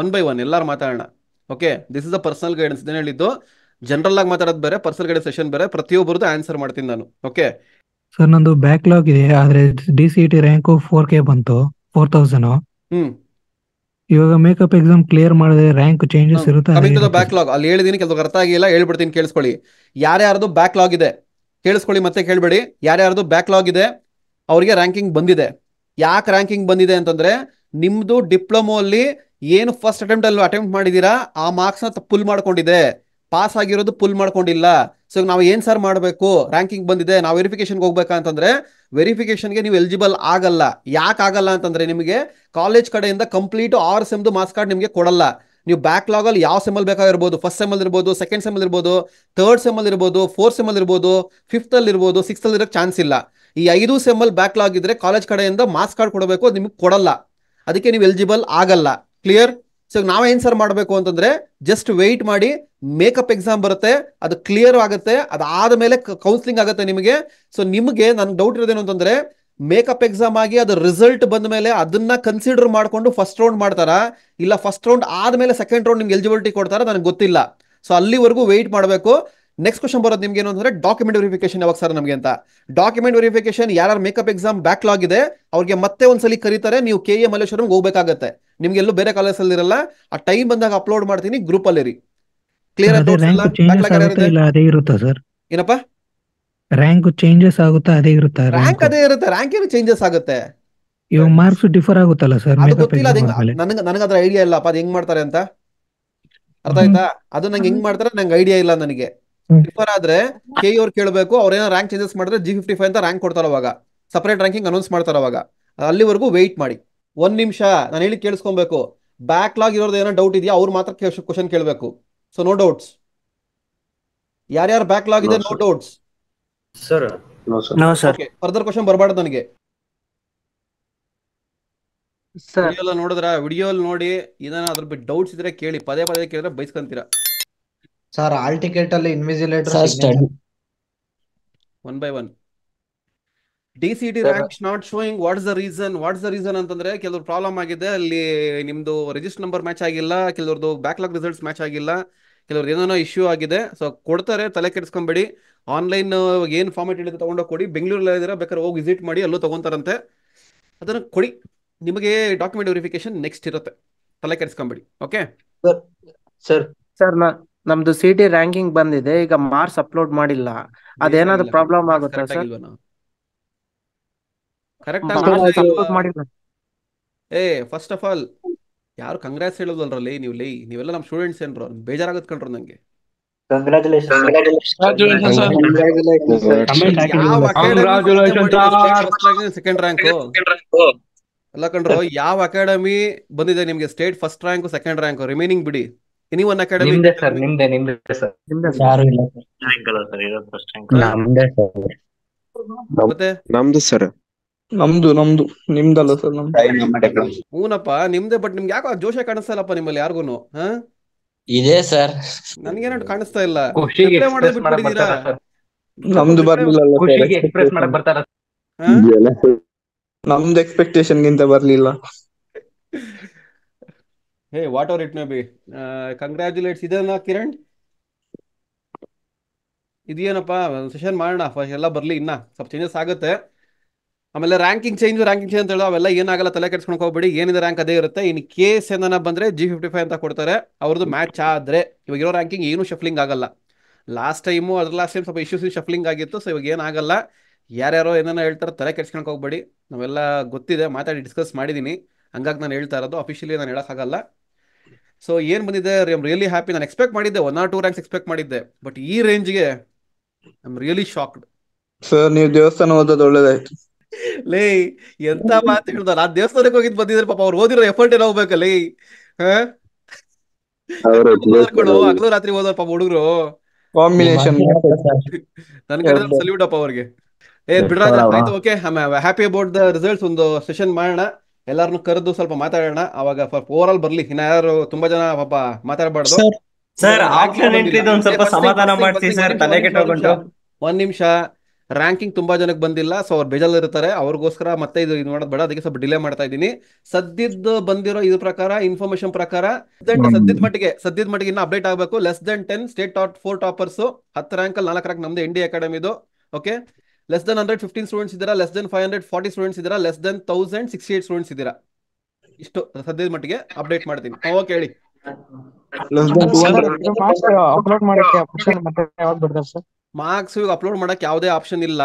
One by one ಎಲ್ಲರೂ ಮಾತಾಡೋಣ. Okay, this is a personal guidance. ಏನು ಹೇಳಿದ್ದು, ಜನರಲ್ ಆಗಿ ಮಾತಾಡೋದು ಬೇರೆ, ಪರ್ಸನಲ್ ಗೈಡೆನ್ಸ್ ಸೆಷನ್ ಬೇರೆ. ಪ್ರತಿಯೊಬ್ಬರದ್ದು ಆನ್ಸರ್ ಮಾಡ್ತೀನಿ ನಾನು. ಓಕೆ ಸರ್ ನಂದು ಬ್ಯಾಕ್ಲಾಗ್ ಇದೆ, ಆದ್ರೆ DCET ರ್ಯಾಂಕು 4K ಬಂತು, 4000. ಹ್ಮ್ ಇವಾಗ ಮೇಕಪ್ ಎಕ್ಸಾಮ್ ಕ್ಲಿಯರ್ ಮಾಡಿದ್ರೆ ರ್ಯಾಂಕ್ ಚೇಂಜಸ್ ಇರುತ್ತೆ, ಅದೇ ಕಮಿಂಗ್ ಟು ದ ಇರುತ್ತೆ ಸರ್? ಬ್ಯಾಕ್ಲಾಗ್, ಅಲ್ಲಿ ಹೇಳಿದೀನಿ, ಕೆಲವು ಅರ್ಥ ಆಗಿಲ್ಲ, ಹೇಳ್ಬಿಡ್ತೀನಿ ಕೇಳಿಸ್ಕೊಳ್ಳಿ. ಯಾರ್ಯಾರ್ದು ಬ್ಯಾಕ್ಲಾಗ್ ಇದೆ ಕೇಳಿಸ್ಕೊಳ್ಳಿ, ಮತ್ತೆ ಕೇಳಬೇಡಿ. ಯಾರ್ಯಾರ್ದು ಬ್ಯಾಕ್ಲಾಗ್ ಇದೆ ಅವರಿಗೆ ರ್ಯಾಂಕಿಂಗ್ ಬಂದಿದೆ. ಯಾಕೆ ರ್ಯಾಂಕಿಂಗ್ ಬಂದಿದೆ ಅಂತಂದ್ರೆ, ನಿಮ್ದು ಡಿಪ್ಲೊಮೋ ಅಲ್ಲಿ ಏನು ಫಸ್ಟ್ ಅಟೆಂಪ್ಟ್ ಅಲ್ಲಿ ಅಟೆಂಪ್ಟ್ ಮಾಡಿದೀರಾ ಆ ಮಾರ್ಕ್ಸ್ ನ ಪುಲ್ ಮಾಡ್ಕೊಂಡಿದೆ, ಪಾಸ್ ಆಗಿರೋದು ಪುಲ್ ಮಾಡ್ಕೊಂಡಿಲ್ಲ. ಸೊ ನಾವು ಏನ್ ಸರ್ ಮಾಡಬೇಕು, ರ್ಯಾಂಕಿಂಗ್ ಬಂದಿದೆ, ನಾವು ವೆರಿಫಿಕೇಶನ್ಗೆ ಹೋಗ್ಬೇಕಾ ಅಂತಂದ್ರೆ, ವೆರಿಫಿಕೇಶನ್ಗೆ ನೀವು ಎಲಿಜಿಬಲ್ ಆಗಲ್ಲ. ಯಾಕೆ ಆಗಲ್ಲ ಅಂತಂದ್ರೆ, ನಿಮಗೆ ಕಾಲೇಜ್ ಕಡೆಯಿಂದ ಕಂಪ್ಲೀಟ್ 6 ಸೆಮ್ದು ಮಾರ್ಕ್ಸ್ ಕಾರ್ಡ್ ನಿಮಗೆ ಕೊಡಲ್ಲ. ನೀವು ಬ್ಯಾಕ್ಲಾಗ್ ಅಲ್ಲಿ ಯಾವ ಸೆಮಲ್ ಬೇಕಾಗಿರ್ಬೋದು, ಫಸ್ಟ್ ಸೆಮಲ್ ಇರ್ಬೋದು, ಸೆಕೆಂಡ್ ಸೆಮಲ್ ಇರ್ಬೋದು, ಥರ್ಡ್ ಸೆಮಲ್ ಇರ್ಬೋದು, ಫೋರ್ತ್ ಸೆಮಲ್ ಇರ್ಬೋದು, ಫಿಫ್ತ್ ಅಲ್ಲಿ ಇರ್ಬೋದು, ಸಿಕ್ಸ್ತ್ ಅಲ್ಲಿ ಇರೋಕ್ಕೆ ಚಾನ್ಸ್ ಇಲ್ಲ. ಈ 5 ಸೆಮಲ್ ಬ್ಯಾಕ್ಲಾಗ್ ಇದ್ರೆ ಕಾಲೇಜ್ ಕಡೆಯಿಂದ ಮಾರ್ಕ್ಸ್ ಕಾರ್ಡ್ ಕೊಡಬೇಕು, ಅದು ನಿಮಗೆ ಕೊಡಲ್ಲ. ಅದಕ್ಕೆ ನೀವು ಎಲಿಜಿಬಲ್ ಆಗಲ್ಲ. ಕ್ಲಿಯರ್? ಸೊ ನಾವೇನ್ ಸರ್ ಮಾಡಬೇಕು ಅಂತಂದ್ರೆ, ಜಸ್ಟ್ ವೆಯ್ಟ್ ಮಾಡಿ, ಮೇಕಪ್ ಎಕ್ಸಾಮ್ ಬರುತ್ತೆ, ಅದು ಕ್ಲಿಯರ್ ಆಗುತ್ತೆ, ಅದಾದ ಮೇಲೆ ಕೌನ್ಸಿಲಿಂಗ್ ಆಗುತ್ತೆ ನಿಮಗೆ. ಸೊ ನಿಮಗೆ ನನ್ಗೆ ಡೌಟ್ ಇರೋದೇನು ಅಂತಂದ್ರೆ, ಮೇಕಪ್ ಎಕ್ಸಾಮ್ ಆಗಿ ಅದು ರಿಸಲ್ಟ್ ಬಂದ ಮೇಲೆ ಅದನ್ನ ಕನ್ಸಿಡರ್ ಮಾಡ್ಕೊಂಡು ಫಸ್ಟ್ ರೌಂಡ್ ಮಾಡ್ತಾರಾ, ಇಲ್ಲ ಫಸ್ಟ್ ರೌಂಡ್ ಆದ್ಮೇಲೆ ಸೆಕೆಂಡ್ ರೌಂಡ್ ನಿಮ್ಗೆ ಎಲಿಜಿಬಿಲಿಟಿ ಕೊಡ್ತಾರಾ, ನನಗೆ ಗೊತ್ತಿಲ್ಲ. ಸೊ ಅಲ್ಲಿವರೆಗೂ ವೆಯ್ಟ್ ಮಾಡಬೇಕು. ನೆಕ್ಸ್ಟ್ ಕ್ವಶನ್ ಬರೋದು ನಿಮ್ಗೆ ಏನು ಅಂತಂದ್ರೆ, ಡಾಕ್ಯುಮೆಂಟ್ ವೆರಿಫಿಕೇಶನ್ ಯಾವಾಗ ಸರ್ ನಮಗೆ ಅಂತ. ಡಾಕ್ಯುಮೆಂಟ್ ವೆರಿಫಿಕೇಶನ್ ಯಾರು ಮೇಕಪ್ ಎಕ್ಸಾಮ್ ಬ್ಯಾಕ್ಲಾಗ್ ಇದೆ ಅವ್ರಿಗೆ ಮತ್ತೆ ಒಂದ್ಸಲಿ ಕರೀತಾರೆ, ನೀವು KE ಮಲ್ಲೇಶ್ವರಂಗೆ ಹೋಗ್ಬೇಕಾಗತ್ತೆ. ನಿಮ್ಗೆ ಎಲ್ಲೂ ಬೇರೆ ಕಾಲೇಜಲ್ಲಿ ಇರಲ್ಲ. ಆ ಟೈಮ್ ಬಂದಾಗ ಅಪ್ಲೋಡ್ ಮಾಡ್ತೀನಿ, ಗ್ರೂಪ್ ಅಲ್ಲಿ ಇರಿ. ಕ್ಲಿಯರ್ ಅದೇ ಡೌಟ್ಸ್ ಇಲ್ಲ? ರ್ಯಾಂಕ್ ಚೇಂಜಸ್ ಬ್ಯಾಕ್ಲಾಗ್ ಆಗುತ್ತಾ ಯಾರಿದೆ? ಇಲ್ಲ ಅದೇ ಇರುತ್ತಾ ಸರ್? ಏನಪ್ಪಾ? ರ್ಯಾಂಕ್ ಚೇಂಜಸ್ ಆಗುತ್ತಾ ಅದೇ ಇರುತ್ತಾ ರ್ಯಾಂಕ್ ರ್ಯಾಂಕ್? ಅದೇ ಇರುತ್ತೆ, ರ್ಯಾಂಕ್ ಏನು ಚೇಂಜಸ್ ಆಗುತ್ತೆ? ಇವಾಗ ಮಾರ್ಕ್ಸ್ ಡಿಫರ್ ಆಗುತ್ತಲ್ಲ ಸರ್ ಅದು ಮೇಕಪ್ ಗೊತ್ತಿಲ್ಲ, ಅದ್ ಎಕ್ಸಾಮ್ ಹೆಂಗ್, ಆದ್ಮೇಲೆ? ನನಗದ್ರ ಐಡಿಯಾ ಇಲ್ಲಪ್ಪ, ಅದು ಹೆಂಗ್ ಮಾಡ್ತಾರೆ ಅಂತ. ಅರ್ಥ ಆಯ್ತಾ? ಅದು ನಂಗೆ ಹೆಂಗ್ ಮಾಡ್ತಾರೆ ನಂಗೆ ಐಡಿಯಾ ಇಲ್ಲ ನನಗೆ. ಡಿಫರ್ ಆದ್ರೆ KE ಅವ್ರು ಕೇಳಬೇಕು, ಅವ್ರೇನೋ ರ್ಯಾಂಕ್ ಚೇಂಜಸ್ ಮಾಡಿದ್ರೆ G55 ಅಂತ ರ್ಯಾಂಕ್ ಕೊಡ್ತಾರೆ, ಅವಾಗ ಸಪರೇಟ್ ರ್ಯಾಂಕಿಂಗ್ ಅನೌನ್ಸ್ ಮಾಡ್ತಾರೆ. ಅವಾಗ ಅಲ್ಲಿವರೆಗೂ ವೆಯ್ಟ್ ಮಾಡಿ. ಒಂದ್ ನಿಮಿಷ ನಾನು ಹೇಳಿ ಕೇಳಿಸ್ಕೊಬೇಕು. ಬ್ಯಾಕ್ಲಾಗ್ ಇರೋದು ಏನೋ ಡೌಟ್ ಇದೆಯಾ ಅವ್ರು ಮಾತ್ರ ಕ್ವಶನ್ ಕೇಳಬೇಕು. So no doubts. ಯಾರ್ಯಾರು ಬ್ಯಾಕ್ಲಾಗ್ ಇದೆ, no doubts sir. No sir. Okay, further question ಬರಬಾರ್ದು ನನಗೆ. ಸರ್ ವಿಡಿಯೋ ಎಲ್ಲ ನೋಡಿದ್ರ, ವಿಡಿಯೋ ನೋಡಿ ಏನಾರ ಅದ್ರ ಬಿಟ್ಟು ಡೌಟ್ಸ್ ಇದ್ರೆ ಕೇಳಿ, ಪದೇ ಪದೇ ಕೇಳಿದ್ರೆ ಬೈಸ್ಕೊಂತೀರಾ. ಸರ್ ಆಲ್ ಟಿಕೆಟ್ ಅಲ್ಲಿ invigilator sir study one by one. DCET sir rank not showing, what's the reason? What's the reason ಅಂತಂದ್ರೆ, ಕೆಲವ್ರು ಪ್ರಾಬ್ಲಮ್ ಆಗಿದೆ ಅಲ್ಲಿ, ನಿಮ್ದು ರಿಜಿಸ್ಟರ್ ನಂಬರ್ ಮ್ಯಾಚ್ ಆಗಿಲ್ಲ, ಕೆಲವ್ರದ್ದು ಬ್ಯಾಕ್ಲಾಗ್ ರಿಸಲ್ಟ್ಸ್ ಮ್ಯಾಚ್ ಆಗಿಲ್ಲ, ಕೆಲವ್ರದ್ದು ಏನೇನೋ ಇಶ್ಯೂ ಆಗಿದೆ. ಸೊ ಕೊಡ್ತಾರೆ, ತಲೆ ಕೆಡಿಸ್ಕೊಂಬೇಡಿ. ಆನ್ಲೈನ್ ಏನು ಫಾರ್ಮೆಟ್ ಹೇಳಿದ್ರೆ ತಗೊಂಡೋಗಿ ಕೊಡಿ. ಬೆಂಗಳೂರಲ್ಲಿ ಇದ್ದೀರಾ ಬೇಕಾದ್ರೆ ಹೋಗಿ ವಿಸಿಟ್ ಮಾಡಿ, ಅಲ್ಲೂ ತಗೊಂತಾರಂತೆ, ಅದನ್ನು ಕೊಡಿ. ನಿಮಗೆ ಡಾಕ್ಯುಮೆಂಟ್ ವೆರಿಫಿಕೇಶನ್ ನೆಕ್ಸ್ಟ್ ಇರುತ್ತೆ, ತಲೆ ಕೆಡಿಸ್ಕೊಂಬೇಡಿ. ಓಕೆ ಸರ್ ಸರ್ ನಮ್ದು CT ರ್ಯಾಂಕಿಂಗ್ ಬಂದಿದೆ, ಈಗ ಮಾರ್ಕ್ಸ್ ಅಪ್ಲೋಡ್ ಮಾಡಿಲ್ಲ, ಅದೇನಾದ್ರು ಪ್ರಾಬ್ಲಮ್ ಆಗುತ್ತಾ ಕರೆಕ್ಟ್ ಸರ್? ಆಗಿಲ್ವಾ? ಕರೆಕ್ಟ್ ಮಾರ್ಕ್ಸ್ ಆಗಿ ಅಪ್ಲೋಡ್ ಮಾಡಿಲ್ಲ. ಫಸ್ಟ್ ಆಫ್ ಆಲ್ ಯಾರು ಕಂಗ್ರಾಟ್ಸ್ ಹೇಳೋದಲ್ರಲ್ಲಿ ನೀವು ನೀವೆಲ್ಲ ನಮ್ಮ ಸ್ಟೂಡೆಂಟ್ಸ್ ಏನ್ರು, ಬೇಜಾರಾಗತ್ ಕಂಡ್ರು ನಂಗೆ. ಯಾವ ಅಕಾಡೆಮಿ ಸೆಕೆಂಡ್ ರ್ಯಾಂಕು ಅಲ್ಲ ಕಣ್ರು, ಯಾವ ಅಕಾಡೆಮಿ ಬಂದಿದೆ ನಿಮ್ಗೆ state first rank second rank? Remaining ಬಿಡಿ, ಎನಿ ಒನ್ ಅಕಾಡೆಮಿ. ನಿಮ್ದೇ ಸರ್. ಯಾರು ಇಲ್ಲ ನಮ್ದೇ ಸರ್. ಮತ್ತೆ ನಮ್ದು ಸರ್. ನಮ್ದು ನಿಮ್ದಲ್ಲ ಸರ್. ನಮ್ದು ಹೂನಪ್ಪ ನಿಮ್ದೆ, ಬಟ್ ನಿಮ್ಗೆ ಯಾಕೋ ಜೋಶ ಕಾಣಿಸ್ತಲ್ಲಪ್ಪ ನಿಮ್ಮಲ್ಲಿ ಯಾರಿಗೂನು. ಇದೆ ಸರ್. ನನ್ಗೇನಂತ ಕಾಣಿಸ್ತಾ ಇಲ್ಲ. ಖುಷಿಗೆ ರಿಪ್ಲೈ ಮಾಡೋದು ಎಕ್ಸ್ಪ್ರೆಸ್ ಮಾಡಕ್ ಬಿಟ್ಬಿಟ್ಟಿದ್ದೀರಾ. ಬರ್ತಾರ ಸರ್. ನಮ್ದು ಬರ್ಲಿಲ್ಲ ಖುಷಿಗೆ ಎಕ್ಸ್ಪ್ರೆಸ್ ಮಾಡಕ್ ಬರ್ತಾರ. ನಮ್ದು ಎಕ್ಸ್ಪೆಕ್ಟೇಷನ್ ಗಿಂತ ಬರ್ಲಿಲ್ಲ. Hey whatever it may be, congratulations. ಇದನ್ನ ಕಿರಣ್ ಇದೇನಪ್ಪ, ಸೆಷನ್ ಮಾಡೋಣ ಫಸ್ಟ್, ಎಲ್ಲ ಬರಲಿ, ಇನ್ನ ಸ್ವಲ್ಪ ಚೇಂಜಸ್ ಆಗುತ್ತೆ. ಆಮೇಲೆ ರ್ಯಾಂಕಿಂಗ್ ಚೇಂಜ್ ಅಂತ ಹೇಳೋ ಅವೆಲ್ಲ ಏನಾಗಲ್ಲ, ತಲೆ ಕೆಡ್ಸ್ಕೊಂಡು ಹೋಗ್ಬೇಡಿ. ಏನಿದೆ ರ್ಯಾಂಕ್ ಅದೇ ಇರುತ್ತೆ. ಇನ್ ಕೇಸ್ ಏನಾರ ಬಂದ್ರೆ G55 ಅಂತ ಕೊಡ್ತಾರೆ, ಅವ್ರದ್ದು ಮ್ಯಾಚ್ ಆದ್ರೆ. ಇವಾಗ ಇರೋ ರ್ಯಾಂಕಿಂಗ್ ಏನು ಶಫ್ಲಿಂಗ್ ಆಗಲ್ಲ. ಲಾಸ್ಟ್ ಟೈಮ್ ಸ್ವಲ್ಪ ಇಶ್ಯೂಸ್ ಶಫ್ಲಿಂಗ್ ಆಗಿತ್ತು. ಸೊ ಇವಾಗ ಏನಾಗಲ್ಲ. ಯಾರ್ಯಾರೋ ಏನೇನೋ ಹೇಳ್ತಾರೆ, ತಲೆ ಕೆಡ್ಸ್ಕೊಳಕ್ ಹೋಗ್ಬೇಡಿ. ನಾವೆಲ್ಲ ಗೊತ್ತಿದೆ, ಮಾತಾಡಿ ಡಿಸ್ಕಸ್ ಮಾಡಿದ್ದೀನಿ, ಹಂಗಾಗಿ ನಾನು ಹೇಳ್ತಾ ಇರೋದು. ಅಫಿಷಿಯಲಿ ನಾನು ಹೇಳೋಕ್ಕಾಗಲ್ಲ. ಸೊ ಏನು ಬಂದಿದೆ, ಐ ಆಮ್ ರಿಯಲಿ ಹ್ಯಾಪಿ. ನಾನು ಎಕ್ಸ್ಪೆಕ್ಟ್ ಮಾಡಿದ್ದೆ 1 or 2 ರ್ಯಾಂಕ್ಸ್ ಎಕ್ಸ್ಪೆಕ್ಟ್ ಮಾಡಿದ್ದೆ, ಬಟ್ ಈ ರೇಂಜ್ಗೆ I am really shocked. Sir ನೀವು ದೇವಸ್ಥಾನ ಓದೋದು ಒಳ್ಳೇದಾಯ್ತು. ಲೇ ಎಂತ ಮಾತು ಹೇಳ್ದ, ನಾನ್ ದೇವಸ್ಥಾನಕ್ಕೆ ಹೋಗಿದ್ ಬಂದಿದ್ರೆ ಪಾಪ ಅವ್ರು ಓದಿರೋ ಎಫರ್ಟ್ ಏನೋ ಹೋಗ್ಬೇಕಲ್ಲ. ಹಗಲು ರಾತ್ರಿ ಓದೋರ್ ಪಾಪ ಹುಡುಗರು. ಕಾಂಬಿನೇಷನ್ ನನ್ಗೆ ಸಲ್ಯೂಟ್ ಅಪ್ಪ ಅವ್ರಿಗೆ. ಬಿಡ್ರ ಆಯ್ತು. Okay, happy about the results. ಒಂದು ಸೆಷನ್ ಮಾಡೋಣ, ಎಲ್ಲಾರನ್ನು ಕರೆದು ಸ್ವಲ್ಪ ಮಾತಾಡೋಣ. ಅವಾಗ ಓವರ್ ಆಲ್ ಬರ್ಲಿ. ಇನ್ನ ಯಾರು ತುಂಬಾ ಜನ ಪಾಪ ಮಾತಾಡಬಾರ್ದು. ಸರ್ ಆಫ್ಲೈನ್ ಎಂಟ್ರಿ ಒಂದ್ ಸ್ವಲ್ಪ ಸಮಾಧಾನ ಮಾಡ್ತೀವಿ ಸರ್, ತಲೆ ಕೆಟ್ಟೋಗ್ಬಿಟ್ಟು. ಒಂದ್ ನಿಮಿಷ, ರ್ಯಾಂಕಿಂಗ್ ತುಂಬಾ ಜನಕ್ಕೆ ಬಂದಿಲ್ಲ, ಸೊ ಅವ್ರು ಬೇಜಾರಲ್ಲಿ ಇರ್ತಾರೆ, ಅವ್ರಿಗೋಸ್ಕರ ಮತ್ತೆ ಇದು ಮಾಡೋದು ಬೇಡ, ಅದಕ್ಕೆ ಸ್ವಲ್ಪ ಡಿಲೇ ಮಾಡ್ತಾ ಇದ್ದೀನಿ. ಸದ್ಯದ ಬಂದಿರೋ ಇದ್ರ ಪ್ರಕಾರ, ಇನ್ಫಾರ್ಮೇಶನ್ ಪ್ರಕಾರ ಸದ್ಯದ ಮಟ್ಟಿಗೆ ಇನ್ನು ಅಪ್ಡೇಟ್ ಆಗಬೇಕು. Less than 10 state 4 toppers, 10 rank ಅಲ್ಲಿ 4 ರ್ಯಾಂಕ್ ನಮ್ದು ND ಅಕಾಡೆಮಿದು. ಓಕೆ, ಲೆಸ್ ದೆನ್ 115 ಸ್ಟೂಡೆಂಟ್ಸ್ ಇದ್ದೀರಾ, ಲೆಸ್ ದೆನ್ 540 ಸ್ಟೂಡೆಂಟ್ಸ್ ಇದ್ದೀರಾ, ಲೆಸ್ ದೆನ್ 1068 ಸ್ಟೂಡೆಂಟ್ಸ್ ಇದ್ದೀರಾ. ಇಷ್ಟು ಸದ್ಯದ ಮಟ್ಟಿಗೆ ಅಪ್ಡೇಟ್ ಮಾಡ್ತೀನಿ. ಓಕೆ, ಹೇಳಿ. ಅಪ್ಲೋಡ್ ಮಾಡಕ್ಕೆ ಆಪ್ಷನ್ ಮತ್ತೆ ಯಾವಾಗ ಬಿಡ್ತಾರೆ ಸರ್? ಮಾರ್ಕ್ಸ್ ಅಪ್ಲೋಡ್ ಮಾಡಕ್ ಯಾವುದೇ ಆಪ್ಷನ್ ಇಲ್ಲ.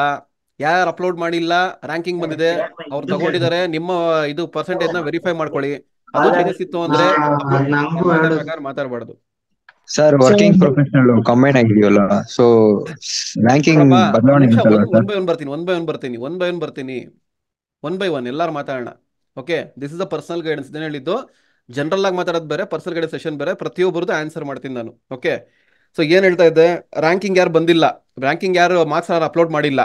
ಯಾರು ಅಪ್ಲೋಡ್ ಮಾಡಿಲ್ಲ, ರ್ಯಾಂಕಿಂಗ್ ಬಂದಿದೆ, ಅವ್ರು ತಗೊಂಡಿದ್ದಾರೆ, ನಿಮ್ಮ ಇದು ಪರ್ಸೆಂಟೇಜ್ ನ ವೆರಿಫೈ ಮಾಡ್ಕೊಳ್ಳಿ. ಅದು ಚೇಂಜಸ್ ಇತ್ತು ಅಂದ್ರೆ ಪ್ರಕಾರ ಮಾತಾಡಬಾರ್ದು. ಸರ್ ವರ್ಕಿಂಗ್ ಪ್ರೊಫೆಷನಲ್ ಕಂಬೈನ್ ಆಗಿದೆಯಲ್ಲ, ಸೊ ರ್ಯಾಂಕಿಂಗ್ ಬದಲಾವಣೆ ಒನ್ ಬೈ ಒನ್ ಬರ್ತೀನಿ. ಒನ್ ಬೈ ಒನ್ ಎಲ್ಲಾರು ಮಾತಾಡೋಣ. Okay, this is the personal guidance. ಇದೇನು ಹೇಳಿದ್ದು, ಜನರಲ್ ಆಗಿ ಮಾತಾಡೋದು ಬೇರೆ, ಪರ್ಸನಲ್ ಗೈಡೆನ್ಸ್ ಸೆಷನ್ ಬೇರೆ. ಪ್ರತಿಯೊಬ್ಬರದ್ದು ಆನ್ಸರ್ ಮಾಡ್ತೀನಿ ನಾನು. ಓಕೆ, ಸೊ ಏನ್ ಹೇಳ್ತಾ ಇದ್ದೆ, ರ್ಯಾಂಕಿಂಗ್ ಯಾರು ಬಂದಿಲ್ಲ, ರ್ಯಾಂಕಿಂಗ್ ಯಾರು ಮಾರ್ಕ್ಸ್ ಯಾರು ಅಪ್ಲೋಡ್ ಮಾಡಿಲ್ಲ,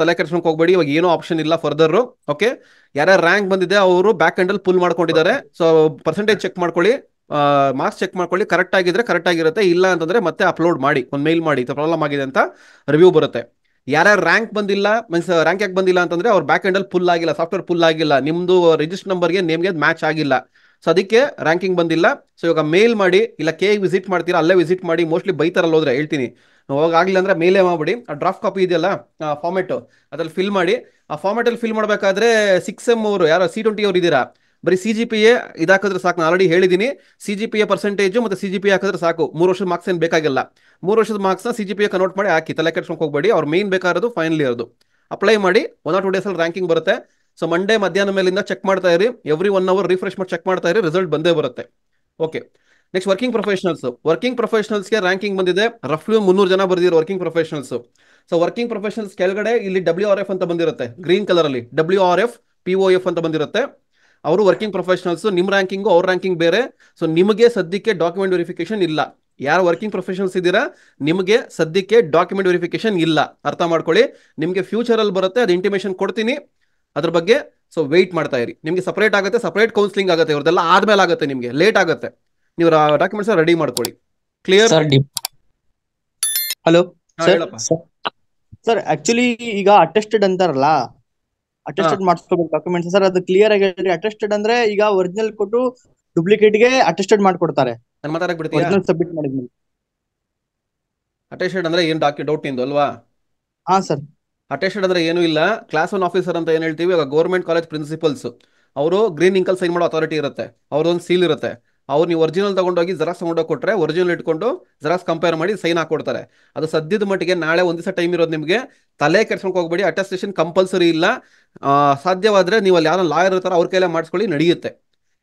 ತಲೆ ಕೆಡ್ಸ್ಕೊಂಡ್ ಹೋಗ್ಬೇಡಿ. ಇವಾಗ ಏನೋ ಆಪ್ಷನ್ ಇಲ್ಲ ಫರ್ದರ್. ಓಕೆ, ಯಾರ್ಯಾರು ರ್ಯಾಂಕ್ ಬಂದಿದೆ ಅವರು ಬ್ಯಾಕ್ ಎಂಡ್ ಅಲ್ಲಿ ಪುಲ್ ಮಾಡ್ಕೊಂಡಿದ್ದಾರೆ. ಸೊ ಪರ್ಸೆಂಟೇಜ್ ಚೆಕ್ ಮಾಡ್ಕೊಳ್ಳಿ, ಮಾರ್ಕ್ಸ್ ಚೆಕ್ ಮಾಡ್ಕೊಳ್ಳಿ. ಕರೆಕ್ಟ್ ಆಗಿದ್ರೆ ಕರೆಕ್ಟ್ ಆಗಿರುತ್ತೆ, ಇಲ್ಲ ಅಂತಂದ್ರೆ ಮತ್ತೆ ಅಪ್ಲೋಡ್ ಮಾಡಿ, ಒಂದು ಮೇಲ್ ಮಾಡಿ ಪ್ರಾಬ್ಲಮ್ ಆಗಿದೆ ಅಂತ ರಿವ್ಯೂ ಬರುತ್ತೆ. ಯಾರ್ಯಾರು ರ್ಯಾಂಕ್ ಬಂದಿಲ್ಲ, ಮೀನ್ಸ್ ರ್ಯಾಂಕ್ ಯಾಕೆ ಬಂದಿಲ್ಲ ಅಂತಂದ್ರೆ ಅವ್ರ ಬ್ಯಾಕ್ ಎಂಡ್ ಅಲ್ಲಿ ಫುಲ್ ಆಗಿಲ್ಲ, ಸಾಫ್ಟ್ವೇರ್ ಫುಲ್ ಆಗಿಲ್ಲ, ನಿಮ್ದು ರಿಜಿಸ್ಟರ್ ನಂಬರ್ಗೆ ನೇಮ್ಗೆ ಮ್ಯಾಚ್ ಆಗಿಲ್ಲ, ಸೊ ಅದಕ್ಕೆ ರ್ಯಾಂಕಿಂಗ್ ಬಂದಿಲ್ಲ. ಸೊ ಇವಾಗ ಮೇಲ್ ಮಾಡಿ, ಇಲ್ಲ ವಿಸಿಟ್ ಮಾಡ್ತೀರಾ, ಅಲ್ಲೇ ವಿಸಿಟ್ ಮಾಡಿ. ಮೋಸ್ಟ್ಲಿ ಬೈತಾರಲ್ಲ ಹೋದ್ರೆ ಹೇಳ್ತೀನಿ, ಹೋಗಾಗ್ಲಿಲ್ಲ ಅಂದ್ರೆ ಮೇಲೇ ಮಾಡ್ಬಿಡಿ. ಆ ಡ್ರಾಫ್ಟ್ ಕಾಪಿ ಇದೆಯಲ್ಲ ಫಾರ್ಮೆಟ್, ಅದ್ರಲ್ಲಿ ಫಿಲ್ ಮಾಡಿ. ಆ ಫಾರ್ಮೆಟ್ ಅಲ್ಲಿ ಫಿಲ್ ಮಾಡಬೇಕಾದ್ರೆ 6M ಅವರು ಯಾರೋ C20 ಅವ್ರು ಇದ್ದೀರಾ, ಬರೀ CGPA ಇದಾಕಿದ್ರೆ ಸಾಕು. ನಾನು ಆಲ್ರೆಡಿ ಹೇಳಿದ್ದೀನಿ, CGPA ಪರ್ಸೆಂಟೇಜ್ ಮತ್ತೆ CGPA ಹಾಕಿದ್ರೆ ಸಾಕು. 3 ವರ್ಷದ ಮಾರ್ಕ್ಸ್ ಏನು ಬೇಕಾಗಿಲ್ಲ. 3 ವರ್ಷದ ಮಾರ್ಕ್ಸ್ನ CGPA ಕನ್ವರ್ಟ್ ಮಾಡಿ ಹಾಕಿ, ತಲೆ ಕೆಡ್ಸ್ಕೊಂಡ್ ಹೋಗ್ಬೇಡಿ. ಅವ್ರು ಮೇನ್ ಬೇಕಾಗಿರೋದು ಫೈನಲ್ ಇರೋದು. ಅಪ್ಲೈ ಮಾಡಿ, 1 or 2 ಡೇಸ್ ಅಲ್ಲಿ ರ್ಯಾಂಕಿಂಗ್ ಬರುತ್ತೆ. ಸೊ ಮಂಡೇ ಮಧ್ಯಾಹ್ನ ಮೇಲಿಂದ ಚೆಕ್ ಮಾಡ್ತಾ ಇರಿ, ಎವ್ರಿ 1 hour ರಿಫ್ರೆಶ್ ಮಾಡಿ ಚೆಕ್ ಮಾಡ್ತಾ ಇರಿ, ರಿಸಲ್ಟ್ ಬಂದೇ ಬರುತ್ತೆ. ಓಕೆ, ನೆಕ್ಸ್ಟ್ ವರ್ಕಿಂಗ್ ಪ್ರೊಫೆಷನಲ್ಸ್ಗೆ ರ್ಯಾಂಕಿಂಗ್ ಬಂದಿದೆ. ರಫ್ಲಿ 300 ಜನ ಬರ್ದಿರೋ ವರ್ಕಿಂಗ್ ಪ್ರೊಫೆಷನಲ್ಸ್. ಸೊ ವರ್ಕಿಂಗ್ ಪ್ರೊಫೆಷನಲ್ಸ್ ಕೆಳಗಡೆ ಇಲ್ಲಿ WRF ಅಂತ ಬಂದಿರುತ್ತೆ, ಗ್ರೀನ್ ಕಲರ್ ಅಲ್ಲಿ WRF POF ಅಂತ ಬಂದಿರುತ್ತೆ. ಅವರು ವರ್ಕಿಂಗ್ ಪ್ರೊಫೆಷನಲ್ಸ್. ನಿಮ್ಮ ರ್ಯಾಂಕಿಂಗು ಅವ್ರ ರ್ಯಾಂಕಿಂಗ್ ಬೇರೆ. ಸೊ ನಿಮಗೆ ಸದ್ಯಕ್ಕೆ ಡಾಕ್ಯುಮೆಂಟ್ ವೆರಿಫಿಕೇಶನ್ ಇಲ್ಲ. ಯಾರು ವರ್ಕಿಂಗ್ ಪ್ರೊಫೆಷನಲ್ಸ್ ಇದ್ದೀರಾ, ನಿಮಗೆ ಸದ್ಯಕ್ಕೆ ಡಾಕ್ಯುಮೆಂಟ್ ವೆರಿಫಿಕೇಶನ್ ಇಲ್ಲ, ಅರ್ಥ ಮಾಡ್ಕೊಳ್ಳಿ. ನಿಮಗೆ ಫ್ಯೂಚರ್ ಅಲ್ಲಿ ಬರುತ್ತೆ, ಅದು ಇಂಟಿಮೇಷನ್ ಕೊಡ್ತೀನಿ ಅದ್ರ ಬಗ್ಗೆ. ಸೊ ವೆಯ್ಟ್ ಮಾಡ್ತಾ ಇರಿ, ನಿಮಗೆ ಸಪರೇಟ್ ಆಗುತ್ತೆ, ಸಪರೇಟ್ ಕೌನ್ಸಿಲಿಂಗ್ ಆಗುತ್ತೆ, ಇವ್ರದೆಲ್ಲ ಆದ್ಮೇಲೆ ಆಗುತ್ತೆ, ನಿಮಗೆ ಲೇಟ್ ಆಗುತ್ತೆ. ನೀವು ಡಾಕ್ಯುಮೆಂಟ್ಸ್ ರೆಡಿ ಮಾಡ್ಕೊಳ್ಳಿ. ಕ್ಲಿಯರ್? ಹಲೋ ಹೇಳಪ್ಪ. ಸರ್, ಆಕ್ಚುಲಿ ಈಗ ಅಟೆಸ್ಟೆಡ್ ಅಂತಾರಲ್ಲ, ಅಟೆಸ್ಟೆಡ್ ಮಾಡಿಸ್ಕೋಬೇಕು ಡಾಕ್ಯುಮೆಂಟ್ಸ್ ಸರ್. ಅದು ಕ್ಲಿಯರ್ ಆಗಿ ಹೇಳ್ರಿ. ಅಟೆಸ್ಟೆಡ್ ಅಂದ್ರೆ ಈಗ ಒರಿಜಿನಲ್ ಕೊಟ್ಟು ಡೂಪ್ಲಿಕೇಟ್ ಗೆ ಅಟೆಸ್ಟೆಡ್ ಮಾಡ್ಕೊಡ್ತಾರೆ. ನಾನು ಮಾತಾಡಕ್ ಬಿಡ್ತೀಯಾ? ಒರಿಜಿನಲ್ ಸಬ್ಮಿಟ್ ಮಾಡಿದ್ಮೇಲೆ ಅಟೆಸ್ಟೆಡ್ ಅಂದ್ರೆ ಏನು ಡೌಟ್ ನಿಂದು ಅಲ್ವಾ? ಹಾ ಸರ್. ಅಟೆಸ್ಟೆಡ್ ಅಂದ್ರೆ ಏನು ಇಲ್ಲ, ಕ್ಲಾಸ್ 1 ಆಫೀಸರ್ ಅಂತ ಏನ್ ಹೇಳ್ತೀವಿ. ಇವಾಗ ಗೌರ್ಮೆಂಟ್ ಕಾಲೇಜ್ ಪ್ರಿನ್ಸಿಪಲ್ಸ್ ಅವರು ಗ್ರೀನ್ ಇಂಕಲ್ ಸೈನ್ ಮಾಡೋ ಅಥಾರಿಟಿ ಇರುತ್ತೆ, ಅವ್ರದೊಂದು ಸೀಲ್ ಇರುತ್ತೆ. ಅವ್ರು ನೀವು ಒರಿಜಿನಲ್ ತಗೊಂಡೋಗಿ ಜೆರಾಕ್ಸ್ ತಗೊಂಡೋಗಿ ಕೊಟ್ರೆ, ಒರಿಜಿನಲ್ ಇಟ್ಕೊಂಡು ಜೆರಾಕ್ಸ್ ಕಂಪೇರ್ ಮಾಡಿ ಸೈನ್ ಹಾಕೊಡ್ತಾರೆ. ಅದು ಸದ್ಯದ ಮಟ್ಟಿಗೆ ನಾಳೆ ಒಂದ್ ದಿವಸ ಟೈಮ್ ಇರೋದು ನಿಮಗೆ. ತಲೆ ಕೆಡ್ಸ್ಕೊಂಡ್ ಹೋಗ್ಬೇಡಿ, ಅಟೆಸ್ಟೇಷನ್ ಕಂಪಲ್ಸರಿ ಇಲ್ಲ. ಸಾಧ್ಯವಾದ್ರೆ ನೀವು ಅಲ್ಲಿ ಯಾರೋ ಲಾಯರ್ ಇರ್ತಾರೋ ಅವ್ರ ಕೈಲೇ ಮಾಡಿಸ್ಕೊಳ್ಳಿ, ನಡೆಯುತ್ತೆ.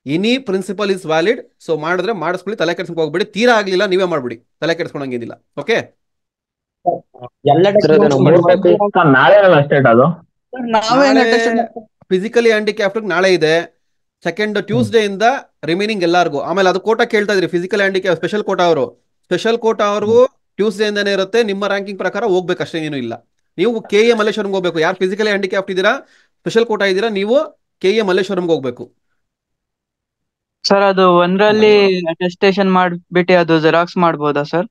Any principal is valid. So ಮಾಡಿದ್ರೆ ಮಾಡಿಸ್ಕೊಳ್ಳಿ, ತಲೆ ಕೆಡ್ಸ್ಕೊಂಡ್ ಹೋಗ್ಬೇಡಿ. ತೀರಾ ಆಗ್ಲಿಲ್ಲ ನೀವೇ ಮಾಡ್ಬಿಡಿ, ತಲೆ ಕೆಡ್ಸ್ಕೊಂಡಂಗೇನಿಲ್ಲ. ಓಕೆ, ಫಿಸಿಕಲಿ ಹ್ಯಾಂಡಿಕ್ಯಾಪ್ಟ್ ನಾಳೆ ಇದೆ, ಸೆಕೆಂಡ್ ಟ್ಯೂಸ್ಡೇ ಇಂದ ರಿಮೈನಿಂಗ್ ಎಲ್ಲಾರ್ಗು. ಆಮೇಲೆ ಅದು ಕೋಟಾ ಕೇಳ್ತಾ ಇದ್ರಿ, ಫಿಸಿಕಲ್ ಹ್ಯಾಂಡಿಕ್ಯಾಪ್ ಸ್ಪೆಷಲ್ ಕೋಟಾ ಅವ್ರಿಗೂ ಟ್ಯೂಸ್ಡೇ ಇಂದಾನೆ ಇರುತ್ತೆ. ನಿಮ್ಮ ರ್ಯಾಂಕಿಂಗ್ ಪ್ರಕಾರ ಹೋಗ್ಬೇಕು, ಅಷ್ಟೇ ಏನು ಇಲ್ಲ. ನೀವು KA ಮಲ್ಲೇಶ್ವರಂಗೆ ಹೋಗ್ಬೇಕು. ಯಾರು ಫಿಸಿಕಲಿ ಹ್ಯಾಂಡಿಕ್ಯಾಪ್ಟ್ ಇದ್ದೀರಾ, ಸ್ಪೆಷಲ್ ಕೋಟಾ ಇದ್ದೀರಾ, ನೀವು KA ಮಲ್ಲೇಶ್ವರಂಗೆ ಹೋಗ್ಬೇಕು. ಸರ್, ಅದು ಒಂದರಲ್ಲಿ ಅಟೆಸ್ಟೇಷನ್ ಮಾಡ್ಬಿಟ್ಟು ಅದು ಜೆರಾಕ್ಸ್ ಮಾಡ್ಬೋದಾ ಸರ್?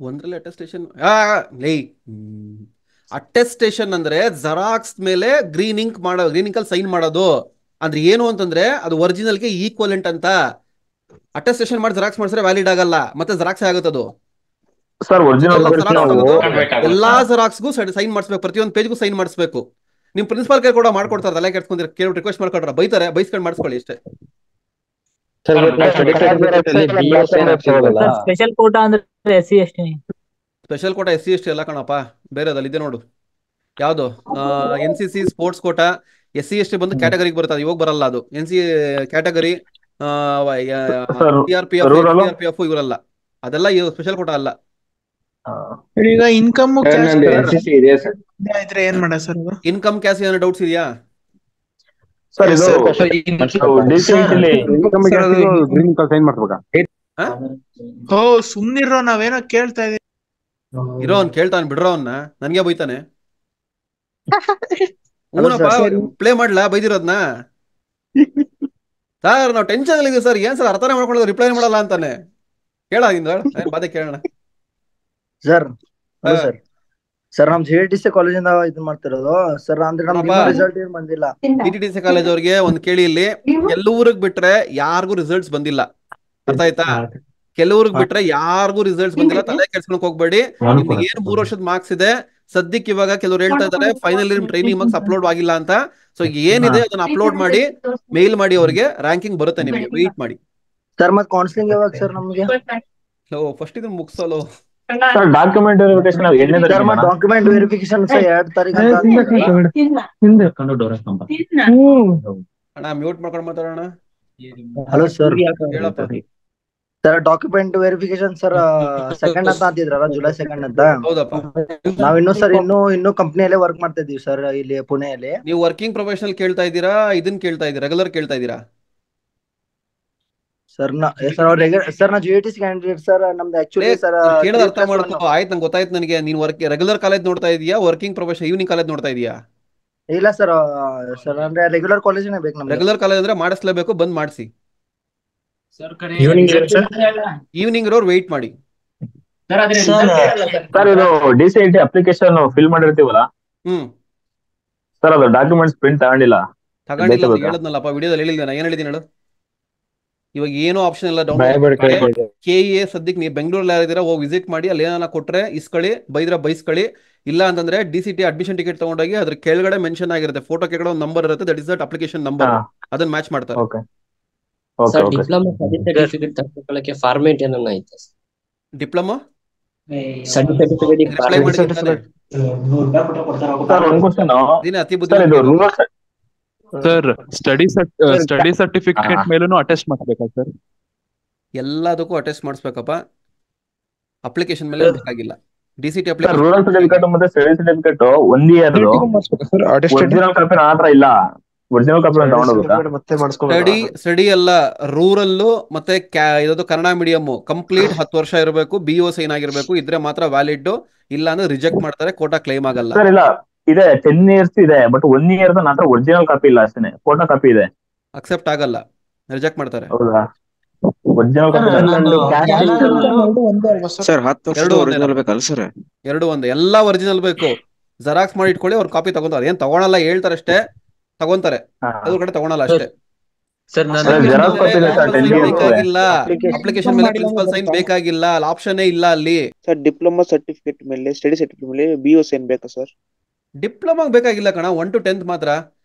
ಒಂದ್ರಲ್ಲಿ ಅಟೆಸ್ಟೇಷನ್ ಅಂದ್ರೆ ಜೆರಾಕ್ಸ್ ಮೇಲೆ ಗ್ರೀನ್ ಇಂಕಲ್ ಸೈನ್ ಮಾಡೋದು. ಅಂದ್ರೆ ಏನು ಅಂತಂದ್ರೆ ಅದು ಒರಿಜಿನಲ್ಗೆ ಈಕ್ವಲೆಂಟ್ ಅಂತ. ಅಟೆಸ್ಟೇಷನ್ ಮಾಡಿ ಜೆರಾಕ್ಸ್ ಮಾಡಿದ್ರೆ ವ್ಯಾಲಿಡ್ ಆಗಲ್ಲ, ಮತ್ತೆ ಜೆರಾಕ್ಸ್ ಆಗುತ್ತೆ ಅದು. ಎಲ್ಲಾ ಜೆರಾಕ್ಸ್ಗೂ ಸೈನ್ ಮಾಡಿಸ್ಬೇಕು, ಪ್ರತಿಯೊಂದು ಪೇಜ್ಗೂ ಸೈನ್ ಮಾಡಿಸ್ಬೇಕು. ನಿಮ್ ಪ್ರಿನ್ಸಿಪಾಲ್ ಕೈ ಕೂಡ ಮಾಡ್ಕೊಡ್ತಾರೆ, ತಲೆ ಕೆಡ್ಸ್ಕೊಂಡ್ರೆ ಕೇಳಿ ರಿಕ್ವೆಸ್ಟ್ ಮಾಡ್ಕೊಟ್ರೆ ಬೈತಾರೆ, ಬೈಸ್ಕೊಂಡು ಮಾಡಿಸ್ಕೊಳ್ಳಿ ಅಷ್ಟೇ. ಸ್ಪೆಷಲ್ ಕೋಟಾ ಅಂದ್ರೆ SC/ST. ಸ್ಪೆಷಲ್ ಕೋಟಾ SC/ST ಎಲ್ಲ ಕಣಪ್ಪ, ಬೇರೆದಲ್ಲಿ ಇದೆ ನೋಡು. ಯಾವ್ದು NCC ಸ್ಪೋರ್ಟ್ಸ್ ಕೋಟಾ. SC/ST ಬಂದು ಕ್ಯಾಟಗರಿಗೆ ಬರ್ತದೆ, ಇವಾಗ ಬರಲ್ಲ. ಅದು NC ಕ್ಯಾಟಗರಿ, CRPF ಇವರಲ್ಲ, ಅದೆಲ್ಲ ಸ್ಪೆಷಲ್ ಕೋಟಾ ಅಲ್ಲ. ಈಗ ಇನ್ಕಮ್ ಇದ್ರೆ ಏನ್ ಮಾಡ ಸರ್? ಇನ್ಕಮ್ ಕ್ಯಾಸ್ ಏನೋ ಡೌಟ್ಸ್ ಇದೆಯಾ? ಓ ಸುಮ್ನಿರೋ, ನಾವೇನೋ ಕೇಳ್ತಾ ಇದೀವಿ. ಇರೋ ಅವ್ನ್ ಕೇಳ್ತಾನೆ, ಬಿಡ್ರೋ ಅವ್ನ, ನನ್ಗೆ ಬೈತಾನೆ. ಪ್ಲೇ ಮಾಡ್ಲಾ ಬೈದಿರೋದ್ನ? ಸರ್ ನಾವು ಟೆನ್ಷನ್ ಅಲ್ಲಿ ಇದೀವಿ ಸರ್. ಏನ್ ಸರ್ ಅರ್ಥನೇ ಮಾಡ್ಕೊಳ್ಳೋದು, ರಿಪ್ಲೈ ಮಾಡಲ್ಲ ಅಂತಾನೆ. ಕೇಳ ಬಾಧೆ ಕೇಳೋಣ ಸರ್. ಸರ್ ನಮ್ JTC ಕಾಲೇಜಿಂದ ಇದು ಮಾಡ್ತಿರೋದು ಸರ್. ಅಂದ್ರೆ ನಮ್ಗೆ ರಿಸಲ್ಟ್ ಏನ್ ಬಂದಿಲ್ಲ. TTC ಕಾಲೇಜ್ ಅವ್ರಿಗೆ ಒಂದ್ ಕೇಳಿ, ಇಲ್ಲಿ ಕೆಲವ್ರಿಗೆ ಬಿಟ್ರೆ ಯಾರಿಗೂ ರಿಸಲ್ಟ್ಸ್ ಬಂದಿಲ್ಲ, ಅರ್ಥ ಆಯ್ತಾ? ಕೆಲವ್ರಿಗೆ ಬಿಟ್ರೆ ಯಾರಿಗೂ ರಿಸಲ್ಟ್ಸ್ ಬಂದಿಲ್ಲ, ತಲೆ ಕೆಡ್ಸ್ಕೊಳಕ್ ಹೋಗ್ಬೇಡಿ. ನಿಮ್ಗೆ ಏನ್ 3 ವರ್ಷದ ಮಾರ್ಕ್ಸ್ ಇದೆ ಸದ್ಯಕ್ಕೆ, ಇವಾಗ ಕೆಲವ್ರು ಹೇಳ್ತಾ ಇದಾರೆ final year training marks upload ಆಗಿಲ್ಲ ಅಂತ. ಸೊ ಏನಿದೆ ಅದನ್ನ ಅಪ್ಲೋಡ್ ಮಾಡಿ ಮೇಲ್ ಮಾಡಿ, ಅವ್ರಿಗೆ ರ್ಯಾಂಕಿಂಗ್ ಬರುತ್ತೆ, ನಿಮಗೆ ವೆಯ್ಟ್ ಮಾಡಿ. ಸರ್ ಮತ್ತೆ ಕೌನ್ಸಿಲಿಂಗ್ ಯಾವಾಗ ಸರ್ ನಮ್ಗೆ? ಫಸ್ಟ್ ಇದನ್ನ ಮುಗಿಸಲು sir document verification document verification sir 2 ತಾರೀಕು ಅಣ್ಣ ಮ್ಯೂಟ್ ಮಾಡ್ಕೊಂಡು ಮಾತಾಡೋಣ. Hello sir. ಹೇಳಪ್ಪ. Sir document verification sir 2nd ಅಂತ ಅಂತಿದ್ರಲ್ಲ, ಜುಲೈ 2nd ಅಂತ. ಹೌದಪ್ಪ. ನಾವ್ ಇನ್ನೂ ಸರ್ ಇನ್ನೂ ಕಂಪ್ನಿಯಲ್ಲೇ ವರ್ಕ್ ಮಾಡ್ತಾ ಇದೀವಿ ಸರ್, ಇಲ್ಲಿ ಪುಣೆಯಲ್ಲಿ. ನೀವು ವರ್ಕಿಂಗ್ ಪ್ರೊಫೆಷನಲ್ ಕೇಳ್ತಾ ಇದ್ದೀರಾ, ಇದನ್ನ ಕೇಳ್ತಾ ಇದ್ದೀರಾ, ರೆಗ್ಯುಲರ್ ಕೇಳ್ತಾ ಇದ್ದೀರಾ? ಸರ್ ನಾ JTC ಕ್ಯಾಂಡಿಡೇಟ್ ಸರ್. ನಮ್ದು ಆಕ್ಚುಲಿ ಸರ್ ಕೇಳೋದು ಅರ್ಥ ಮಾಡ್ಕೋ. ಆಯ್ತು, ನಂಗೆ ಗೊತ್ತಾಯ್ತು. ನನಗೆ ನೀನ್ ರೆಗ್ಯುಲರ್ ಕಾಲೇಜ್ ನೋಡ್ತಾ ಇದೀಯಾ, ವರ್ಕಿಂಗ್ ಪ್ರೊಫೆಷನ್ ಈವ್ನಿಂಗ್ ಕಾಲೇಜ್ ನೋಡ್ತಾ ಇದೀಯಾ? ಇಲ್ಲ ಸರ್. ಸರ್ ಅಂದ್ರೆ ರೆಗ್ಯುಲರ್ ಕಾಲೇಜ್ನೇ ಬೇಕು ನಮ್ಗೆ. ರೆಗ್ಯುಲರ್ ಕಾಲೇಜ್ ಅಂದ್ರೆ ಮಾಡಿಸ್ಲೇಬೇಕು, ಬಂದ್ ಮಾಡಿಸಿ. ಈವ್ನಿಂಗ್ ಇರೋರು ವೆಯ್ಟ್ ಮಾಡಿ. ಸರ್ ಇದು DCIT ಅಪ್ಲಿಕೇಶನ್ ಫಿಲ್ ಮಾಡಿರ್ತೀವಲ್ಲ ಸರ್, ಅದು ಡಾಕ್ಯುಮೆಂಟ್ಸ್ ಪ್ರಿಂಟ್ ತಗೊಂಡಿಲ್ಲ. ಹೇಳದ್ನಲ್ಲಪ್ಪ ವಿಡಿಯೋದಲ್ಲಿ, ಹೇಳಿಲ್ಲ ಏನ್ ಹೇಳಿದೀನಿ ಹೇಳು? ಇವಾಗ ಏನೋ ಆಪ್ಷನ್ ಎಲ್ಲ ಡೌನ್ಲೋಡ್ KEA ಸದ್ಯಕ್ಕೆ ನೀವು ಬೆಂಗಳೂರಲ್ಲಿ ಯಾರಿದ್ದೀರಾ ಹೋಗಿ ವಿಸಿಟ್ ಮಾಡಿ, ಅಲ್ಲಿ ಏನಾರ ಕೊಟ್ರೆ ಇಸ್ಕೊಳ್ಳಿ, ಬೈದ್ರೆ ಬೈಸ್ಕೊಳ್ಳಿ. ಇಲ್ಲ ಅಂತಂದ್ರೆ DCT ಅಡ್ಮಿಷನ್ ಟಿಕೆಟ್ ತಗೊಂಡೋಗಿ ಅದ್ರ ಕೆಳಗಡೆ ಮೆನ್ಷನ್ ಆಗಿರುತ್ತೆ, ಫೋಟೋ ಕೆಳಗಡೆ ಒಂದು ನಂಬರ್ ಇರುತ್ತೆ, that is that application number, ಅದನ್ನ ಮ್ಯಾಚ್ ಮಾಡ್ತಾರೆ. ಡಿಪ್ಲೊಮಾ ಸರ್ಟಿಫಿಕೇಟ್ ತಗೊಳ್ಳಕ್ಕೆ ಫಾರ್ಮೇಟ್ ಏನನ್ನ ಐತೆ? ಡಿಪ್ಲೊಮಾ ಸರ್ ಸ್ಟಡಿ ಸರ್ಟಿಫಿಕೇಟ್ ಮೇಲೂ ಅಟೆಸ್ಟ್ ಮಾಡ್ಬೇಕಾ ಸರ್? ಎಲ್ಲದಕ್ಕೂ ಅಟೆಸ್ಟ್ ಮಾಡಿಸ್ಬೇಕಪ್ಪ, ಅಪ್ಲಿಕೇಶನ್ ಮೇಲೆ ಬೇಕಾಗಿಲ್ಲ. DCT ಅಪ್ಲಿಕೇಶನ್ ರೂರಲ್ ಸರ್ಟಿಫಿಕೇಟ್ ಮತ್ತೆ study certificate 1 year original copy ಮಾತ್ರ ಇಲ್ಲ, ಒರಿಜಿನಲ್ ಕಾಪಿ ತಗೊಂಡೋಗ್ಬೇಕಾ? ಸ್ಟಡಿ ಎಲ್ಲ ರೂರಲ್ಲು ಮತ್ತೆ ಇದದು ಕನ್ನಡ ಮೀಡಿಯಂ ಕಂಪ್ಲೀಟ್ 10 ವರ್ಷ ಇರಬೇಕು, BO ಸೈನ್ ಆಗಿರ್ಬೇಕು, ಇದ್ರೆ ಮಾತ್ರ ವ್ಯಾಲಿಡ್. ಇಲ್ಲ ಅಂದ್ರೆ ರಿಜೆಕ್ಟ್ ಮಾಡ್ತಾರೆ, ಕೋಟಾ ಕ್ಲೈಮ್ ಆಗಲ್ಲ. ಸರ್ ಇಲ್ಲ, ಇದೆ 10 ಇಯರ್ಸ್ ಇದೆ, ಬಟ್ 1 ಇಯರ್ ನಂತರ ಒರಿಜಿನಲ್ ಕಾಪಿ ಇಲ್ಲ ಅಷ್ಟೇ, ಫೋಟೋ ಕಾಪಿ ಇದೆ, ಅಕ್ಸೆಪ್ಟ್ ಆಗಲ್ಲ, ರಿಜೆಕ್ಟ್ ಮಾಡ್ತಾರೆ. ಹೌದಾ? ಒರಿಜಿನಲ್ ಕಾಪಿ ಸರ್ 10 ವರ್ಷದ ಒರಿಜಿನಲ್ ಬೇಕಲ್ಲ ಸರ್? ಎರಡು ಒಂದೇ, ಎಲ್ಲಾ ಒರಿಜಿನಲ್ ಬೇಕು. ಜೆರಾಕ್ಸ್ ಮಾಡಿ ಇಟ್ಕೊಳ್ಳಿ, ಅವ್ರ ಕಾಪಿ ತಗೊಂತಾರೆ. ಏನ್ ತಗೊಳಲ್ಲ ಹೇಳ್ತಾರೆ ಅಷ್ಟೇ, ತಗೊಂತಾರೆ, ಅದು ಕಡೆ ತಗೊಳಲ್ಲ ಅಷ್ಟೇ. ಅಪ್ಲಿಕೇಶನ್ ಮೇಲೆ ಪ್ರಿನ್ಸಿಪಲ್ ಸೈನ್ ಬೇಕಾಗಿಲ್ಲ, ಆಪ್ಷನ್ ಇಲ್ಲ ಅಲ್ಲಿ. ಸರ್ ಡಿಪ್ಲೊಮಾ ಸರ್ಟಿಫಿಕೇಟ್ ಮೇಲೆ ಸ್ಟಡಿ ಸರ್ಟಿಫಿಕೇಟ್ ಮೇಲೆ BO ಸೈನ್ ಬೇಕಾ ಸರ್? ಡಿಪ್ಲೊಮಾಗ್ ಬೇಕಾಗಿಲ್ಲ ಕಣ, 1 to 10th ಮಾತ್ರ.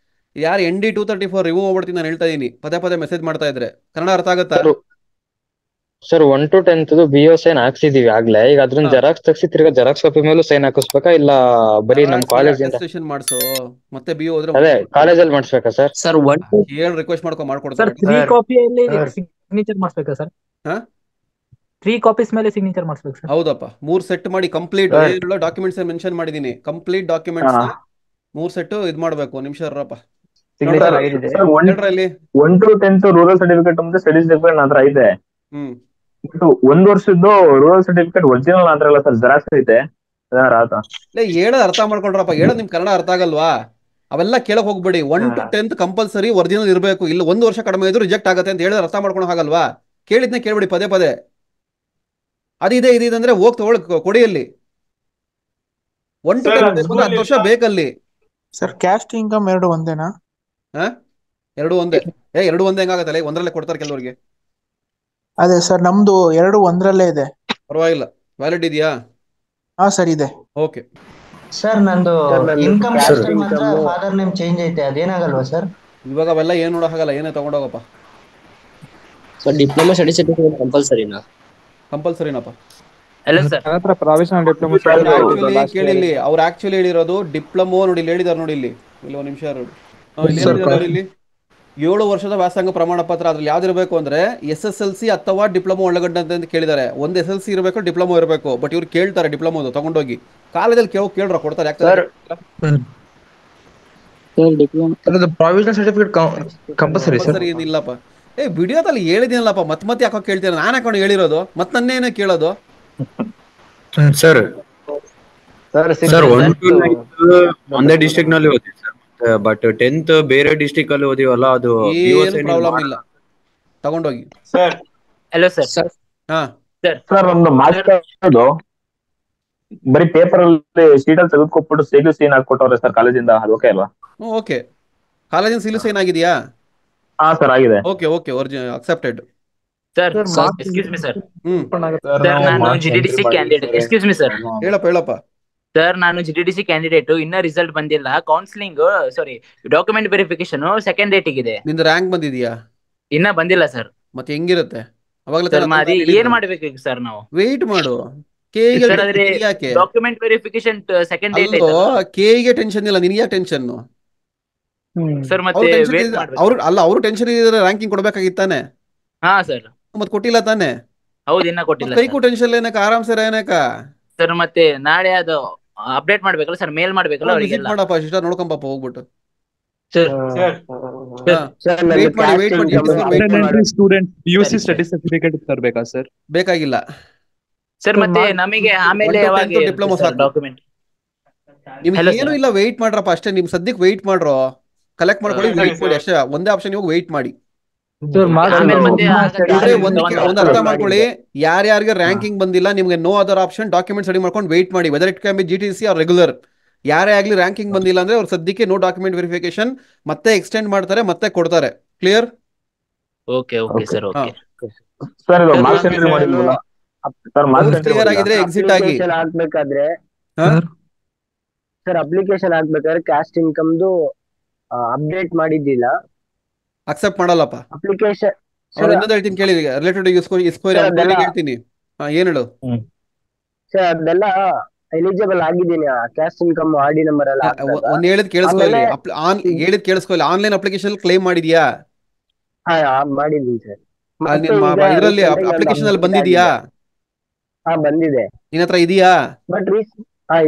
ಯಾರು ND 234 ರಿಮೂವ್ ಮಾಡ್ತೀನಿ ನಾನು ಹೇಳ್ತಾ ಇದೀನಿ, ಪದೇ ಮೆಸೇಜ್ ಮಾಡ್ತಾ ಇದ್ರೆ ಕನ್ನಡ ಅರ್ಥ ಆಗುತ್ತಾ? Sir 1 to 10th BO sign ಹಾಕ್ಸಿದೀವಿ ಆಗ್ಲೇ, ಈಗ ಅದ್ರನ್ನ ಜೆರಾಕ್ಸ್ ತೆಗ್ಸಿ ತಿರ್ಗಾ ಜೆರಾಕ್ಸ್ ಕಾಪಿ ಮೇಲೂ ಸೈನ್ ಹಾಕಿಸ್ಬೇಕಾ, ಇಲ್ಲ ಬರೀ ನಮ್ ಕಾಲೇಜ್ ಮಾಡ್ಸೋ ಮತ್ತೆ BO ಹೋದ್ರೆ ಅದೇ ಕಾಲೇಜಲ್ಲಿ ಮಾಡಿಸ್ಬೇಕಾ ಸರ್? ಸರ್ ಹೇಳಿ ರಿಕ್ವೆಸ್ಟ್ ಮಾಡ್ಕೊಡ್ತಾರೆ. ಸರ್ 3 ಕಾಪಿಯಲ್ಲಿ ಸಿಗ್ನೇಚರ್ ಮಾಡಿಸ್ಬೇಕಾ ಸರ್? 3 ಕಾಪೀಸ್ ಮೇಲೆ ಸಿಗ್ನೇಚರ್ ಮಾಡಿಸ್ಬೇಕು ಸರ್? ಹೌದಪ್ಪ, 3 ಸೆಟ್ ಮಾಡಿ ಕಂಪ್ಲೀಟ್ ಡಾಕ್ಯುಮೆಂಟ್ಸ್ ಮೆನ್ಷನ್ ಮಾಡಿದೀನಿ, ಕಂಪ್ಲೀಟ್ ಡಾಕ್ಯುಮೆಂಟ್ಸ್ 3 ಸೆಟ್ ಇದ್ ಮಾಡ್ಬೇಕು. ನಿಮಿಷ ಇರಪ್ಪ. 1 to 10th ರೂರಲ್ ಸರ್ಟಿಫಿಕೇಟ್ ಮತ್ತೆ ಸ್ಟಡಿ ಸರ್ಟಿಫಿಕೇಟ್ ಮಾತ್ರ ಐತೆ. 1 ವರ್ಷದ್ದು ರೂರಲ್ ಸರ್ಟಿಫಿಕೇಟ್ ಒರಿಜಿನಲ್ ಮಾತ್ರ ಅಲ್ಲ ಸರ್, ಜೆರಾಕ್ಸ್ ಐತೆ. ಹೇಳೋದ್ ಅರ್ಥ ಮಾಡ್ಕೊಂಡ್ರಪ್ಪ, ಹೇಳೋದ್ ನಿಮ್ ಕನ್ನಡ ಅರ್ಥ ಆಗಲ್ವಾ? ಅವೆಲ್ಲ ಕೇಳಕ್ ಹೋಗ್ಬೇಡಿ. 1 to 10th ಕಂಪಲ್ಸರಿ ಒರಿಜಿನಲ್ ಇರಬೇಕು, ಇಲ್ಲ 1 ವರ್ಷ ಕಡಿಮೆ ಇದ್ರು ರಿಜೆಕ್ಟ್ ಆಗುತ್ತೆ ಅಂತ ಹೇಳಿದ್ರೆ ಅರ್ಥ ಮಾಡ್ಕೊಂಡು ಹಾಗಲ್ವಾ? ಕೇಳಿದ್ನೆ ಕೇಳ್ಬೇಡಿ ಪದೇ. ಅದಿದೆ ಅಂದ್ರೆ ಹೋಗ್ ತಗೊಳಕ್ ಕೊಡಿಯಲ್ಲಿ. 1 to 10 10 ವರ್ಷ ಬೇಕಲ್ಲಿ. Sir caste income 2 ಒಂದೇನಾ? 2 ಒಂದೇ. 2 ಒಂದೇ ಹೆಂಗಾಗತ್ತಲ್ಲ, ಒಂದರಲ್ಲೇ ಕೊಡ್ತಾರೆ ಕೆಲವರಿಗೆ. ಅದೇ ಸರ್ ನಮ್ದು 2 ಒಂದರಲ್ಲೇ ಇದೆ. ಪರವಾಗಿಲ್ಲ, ವ್ಯಾಲಿಡ್ ಇದೆಯಾ? ಹಾ ಸರ್ ಇದೆ. ಓಕೆ ಸರ್ ನಂದು ಇನ್ಕಮ್ ಮಾತ್ರ ಫಾದರ್ ನೇಮ್ ಚೇಂಜ್ ಐತೆ, ಅದೇನಾಗಲ್ವಾ ಸರ್? ಇವಾಗ ಅವೆಲ್ಲ ಏನ್ ನೋಡೋಕ್ಕಾಗಲ್ಲ, ಏನೇ ತಗೊಂಡೋಗಪ್ಪ. ಸರ್ ಡಿಪ್ಲೊಮಾ ಸ್ಟಡಿ ಸರ್ಟಿಫಿಕೇಟ್ ಕಂಪಲ್ಸರಿನಪ್ಪ. ಕೇಳಿಲ್ಲಿ ಅವ್ರು ಆಕ್ಚುಲಿ ಹೇಳಿರೋದು ಡಿಪ್ಲೊಮೋ ನೋಡಿ, ಹೇಳಿದಾರೆ ನೋಡಿ ಇಲ್ಲಿ. ಇಲ್ಲಿ 1 ನಿಮಿಷ ನೋಡಿ, ಇಲ್ಲಿ 7 ವರ್ಷದ ವ್ಯಾಸಂಗ ಪ್ರಮಾಣ ಪತ್ರ. ಅದ್ರಲ್ಲಿ ಯಾವ್ದಿರ್ಬೇಕು ಅಂದ್ರೆ SSLC ಅಥವಾ ಡಿಪ್ಲೊಮಾ ಒಳಗಡೆ ಅಂತ ಕೇಳಿದ್ದಾರೆ. ಒಂದು SSLC ಇರಬೇಕು, ಡಿಪ್ಲೊಮೋ ಇರಬೇಕು. ಬಟ್ ಇವ್ರು ಕೇಳ್ತಾರೆ ಡಿಪ್ಲೊಮೋದು ತಗೊಂಡೋಗಿ ಕಾಲೇಜಲ್ಲಿ ಕೇಳ್ರ ಕೊಡ್ತಾರೆ. ಕಂಪಲ್ಸರಿ ಏನಿಲ್ಲಪ್ಪ. ವಿಡಿಯೋದಲ್ಲಿ ಹೇಳಿದಿನಲ್ಲಪ್ಪ, ಮತ್ತೆ ಯಾಕೋ ಕೇಳ್ತೀರ? ನಾನು ಹಾಕೊಂಡು ಹೇಳಿರೋದು, ಮತ್ತೆ ನನ್ನೇನೇ ಕೇಳೋದು? ಸರ್ ಒಂದೇ ಡಿಸ್ಟ್ರಿಕ್ಟ್ ನಲ್ಲಿ ಓದಿವಿ ಸರ್, ಬಟ್ 10th ಬೇರೆ ಡಿಸ್ಟ್ರಿಕ್ಟ್ ಅಲ್ಲಿ ಓದಿವಲ್ಲ, ಅದು ಏನು ಪ್ರಾಬ್ಲಮ್ ಇಲ್ಲ, ತಗೊಂಡೋಗಿ. Hello sir. ಸರ್ ಒಂದು ಮಾರ್ಕ್ಸ್ ಬರೀ ಪೇಪರ್ ಅಲ್ಲಿ ಶೀಟ್ ಅಲ್ಲಿ ತೆಗೆದುಕೊಟ್ಬಿಟ್ಟು ಸೇಲು ಸೀನ್ ಹಾಕೊಟ್ಟವ್ರೆ ಸರ್ ಕಾಲೇಜಿಂದ, ಅದು ಓಕೆ ಅಲ್ವಾ? ಓಕೆ, ಕಾಲೇಜಿನ ಸೀಲು ಸೈನ್ ಆಗಿದೆಯಾ? ಹಾ ಸರ್ ಆಗಿದೆ. Okay okay, accepted. Sir excuse me sir. Sir ನಾನು GDDC candidate. Excuse me sir. ಹೇಳಪ್ಪ. ಸರ್ ನಾನು GDDC ಕ್ಯಾಂಡಿಡೇಟ್, ಇನ್ನ ರಿಸಲ್ಟ್ ಬಂದಿಲ್ಲ. ಕೌನ್ಸಿಲಿಂಗ್ ಸಾರಿ ಡಾಕ್ಯುಮೆಂಟ್ ವೆರಿಫಿಕೇಶನ್ ಸೆಕೆಂಡ್ ಡೇಟ್ ಗಿದೆ. ನಿಂದು ರ್ಯಾಂಕ್ ಬಂದಿದ್ಯಾ? ಇನ್ನ ಬಂದಿಲ್ಲ ಸರ್. ಮತ್ತೆ ಹೆಂಗಿರುತ್ತೆ ಅವಾಗಲೇ? ಏನ್ ಮಾಡ್ಬೇಕು ಸರ್ ನಾವು? ವೇಟ್ ಮಾಡು. ಡಾಕ್ಯುಮೆಂಟ್ ವೆರಿಫಿಕೇಶನ್ ಸೆಕೆಂಡ್ ಡೇಟ್ ಕೆಗೆ ಟೆನ್ಷನ್ ಇಲ್ಲ, ನಿನಗೆ ಯಾಕೆ ಟೆನ್ಷನ್? ಸರ್ ಮತ್ತೆ ಅವ್ರು ಟೆನ್ಷನ್ ಇದ್ರೆ ರ್ಯಾಂಕಿಂಗ್ ಕೊಡ್ಬೇಕಾಗಿತ್ತಾನೆ. ಹಾ ಸರ್. ಮತ್ತೆ ಕೊಟ್ಟಿಲ್ಲ ತಾನೆ? ಹೌದು, ಇನ್ನ ಕೊಟ್ಟಿಲ್ಲ. ಕೈಗೂ ಟೆನ್ಷನ್ ಏನಕ್ಕ, ಆರಾಮ್ಸೆ ಏನಕ್ಕ ಸರ್. ಮತ್ತೆ ನಾಳೆ ಅದು ಅಪ್ಡೇಟ್ ಮಾಡ್ಬೇಕಲ್ಲ ಸರ್, ಮೇಲ್ ಮಾಡ್ಬೇಕಲ್ಲ ಅವರಿಗೆಲ್ಲ. ಮಾಡಪ್ಪ ಇಷ್ಟ ನೋಡ್ಕೊಂಬಪ್ಪ ಹೋಗ್ಬಿಟ್ಟು. ಸ್ಟೂಡೆಂಟ್ PUC ಸ್ಟಡಿ ಸರ್ಟಿಫಿಕೇಟ್ ತರಬೇಕಾ ಸರ್? ಬೇಕಾಗಿಲ್ಲ ಸರ್. ಮತ್ತೆ ನಮಗೆ ಆಮೇಲೆ ಡಿಪ್ಲೊಮಾ ಡಾಕ್ಯುಮೆಂಟ್ ನಿಮ್ಗೆ ಏನು ಇಲ್ಲ, ವೆಯ್ಟ್ ಮಾಡ್ರಪ್ಪ ಅಷ್ಟೇ. ನಿಮ್ ಸದ್ಯಕ್ಕೆ ವೆಯ್ಟ್ ಮಾಡ್ರೋ, ಕಲೆಕ್ಟ್ ಮಾಡ್ಕೊಳ್ಳಿ, ವೆಯ್ಟ್ ಮಾಡಿ ಅಷ್ಟೇ. ಒಂದೇ ಆಪ್ಷನ್ ಇವಾಗ ವೆಯ್ಟ್ ಮಾಡಿ. ಒಂದ್ ಅರ್ಥ ಮಾಡ್ಕೊಳ್ಳಿ, ಯಾರ್ಯಾರಿಗೆ ರ್ಯಾಂಕಿಂಗ್ ಬಂದಿಲ್ಲ ನಿಮ್ಗೆ no other option, document ready ಮಾಡ್ಕೊಂಡು ವೆಯ್ಟ್ ಮಾಡಿ. Whether it can be GTC or regular. ಯಾರೇ ಆಗ್ಲಿ ರ್ಯಾಂಕಿಂಗ್ ಬಂದಿಲ್ಲ ಅಂದ್ರೆ ಅವ್ರು ಸದ್ಯಕ್ಕೆ ನೋ ಡಾಕ್ಯುಮೆಂಟ್ ವೆರಿಫಿಕೇಶನ್, ಮತ್ತೆ ಎಕ್ಸ್ಟೆಂಡ್ ಮಾಡ್ತಾರೆ, ಮತ್ತೆ ಕೊಡ್ತಾರೆ. Clear? Okay okay sir. Okay sir, ಇದು ಮಾರ್ಕ್ಸ್ ಎಂಟ್ರಿ ಮಾಡಿಲ್ವಲ್ಲ ಸರ್? ಮಾರ್ಕ್ಸ್ ಕ್ಲಿಯರ್ ಆಗಿದ್ರೆ ಎಕ್ಸಿಟ್ ಆಗಿ. ಹಾಕ್ಬೇಕಾದ್ರೆ ಸರ್ ಅಪ್ಲಿಕೇಶನ್ ಹಾಕ್ಬೇಕಾದ್ರೆ ಕ್ಯಾಸ್ಟ್ ಇನ್ಕಮ್ದು ಅಪ್ಡೇಟ್ ಮಾಡಿದ್ದಿಲ್ಲ, ಅಕ್ಸೆಪ್ಟ್ ಮಾಡಲ್ಲಪ್ಪ ಅಪ್ಲಿಕೇಶನ್. ಇನ್ನೊಂದು ಹೇಳ್ತೀನಿ ಕೇಳಿ, ರಿಲೇಟೆಡ್ ಹೇಳ್ತೀನಿ. ಏನ್ ಹೇಳು ಸರ್? ಅದೆಲ್ಲ ಎಲಿಜಿಬಲ್ ಆಗಿದ್ದೀನಿ, ಕ್ಯಾಸ್ಟ್ ಇನ್ಕಮ್ RD ನಂಬರ್ ಎಲ್ಲ. ಒಂದ್ ಹೇಳಿದ್ ಕೇಳಿಸ್ಕೊಳ್ಳಿ, ಆನ್ಲೈನ್ ಅಪ್ಲಿಕೇಶನ್ ಕ್ಲೇಮ್ ಮಾಡಿದ್ಯಾ? ಮಾಡಿದ್ದೀನಿ ಸರ್. ಇದರಲ್ಲಿ ಅಪ್ಲಿಕೇಶನ್ ಅಲ್ಲಿ ಬಂದಿದ್ಯಾ? ಬಂದಿದೆ. ನಿನ್ನ ಹತ್ರ ಇದೆಯಾ? ಬಟ್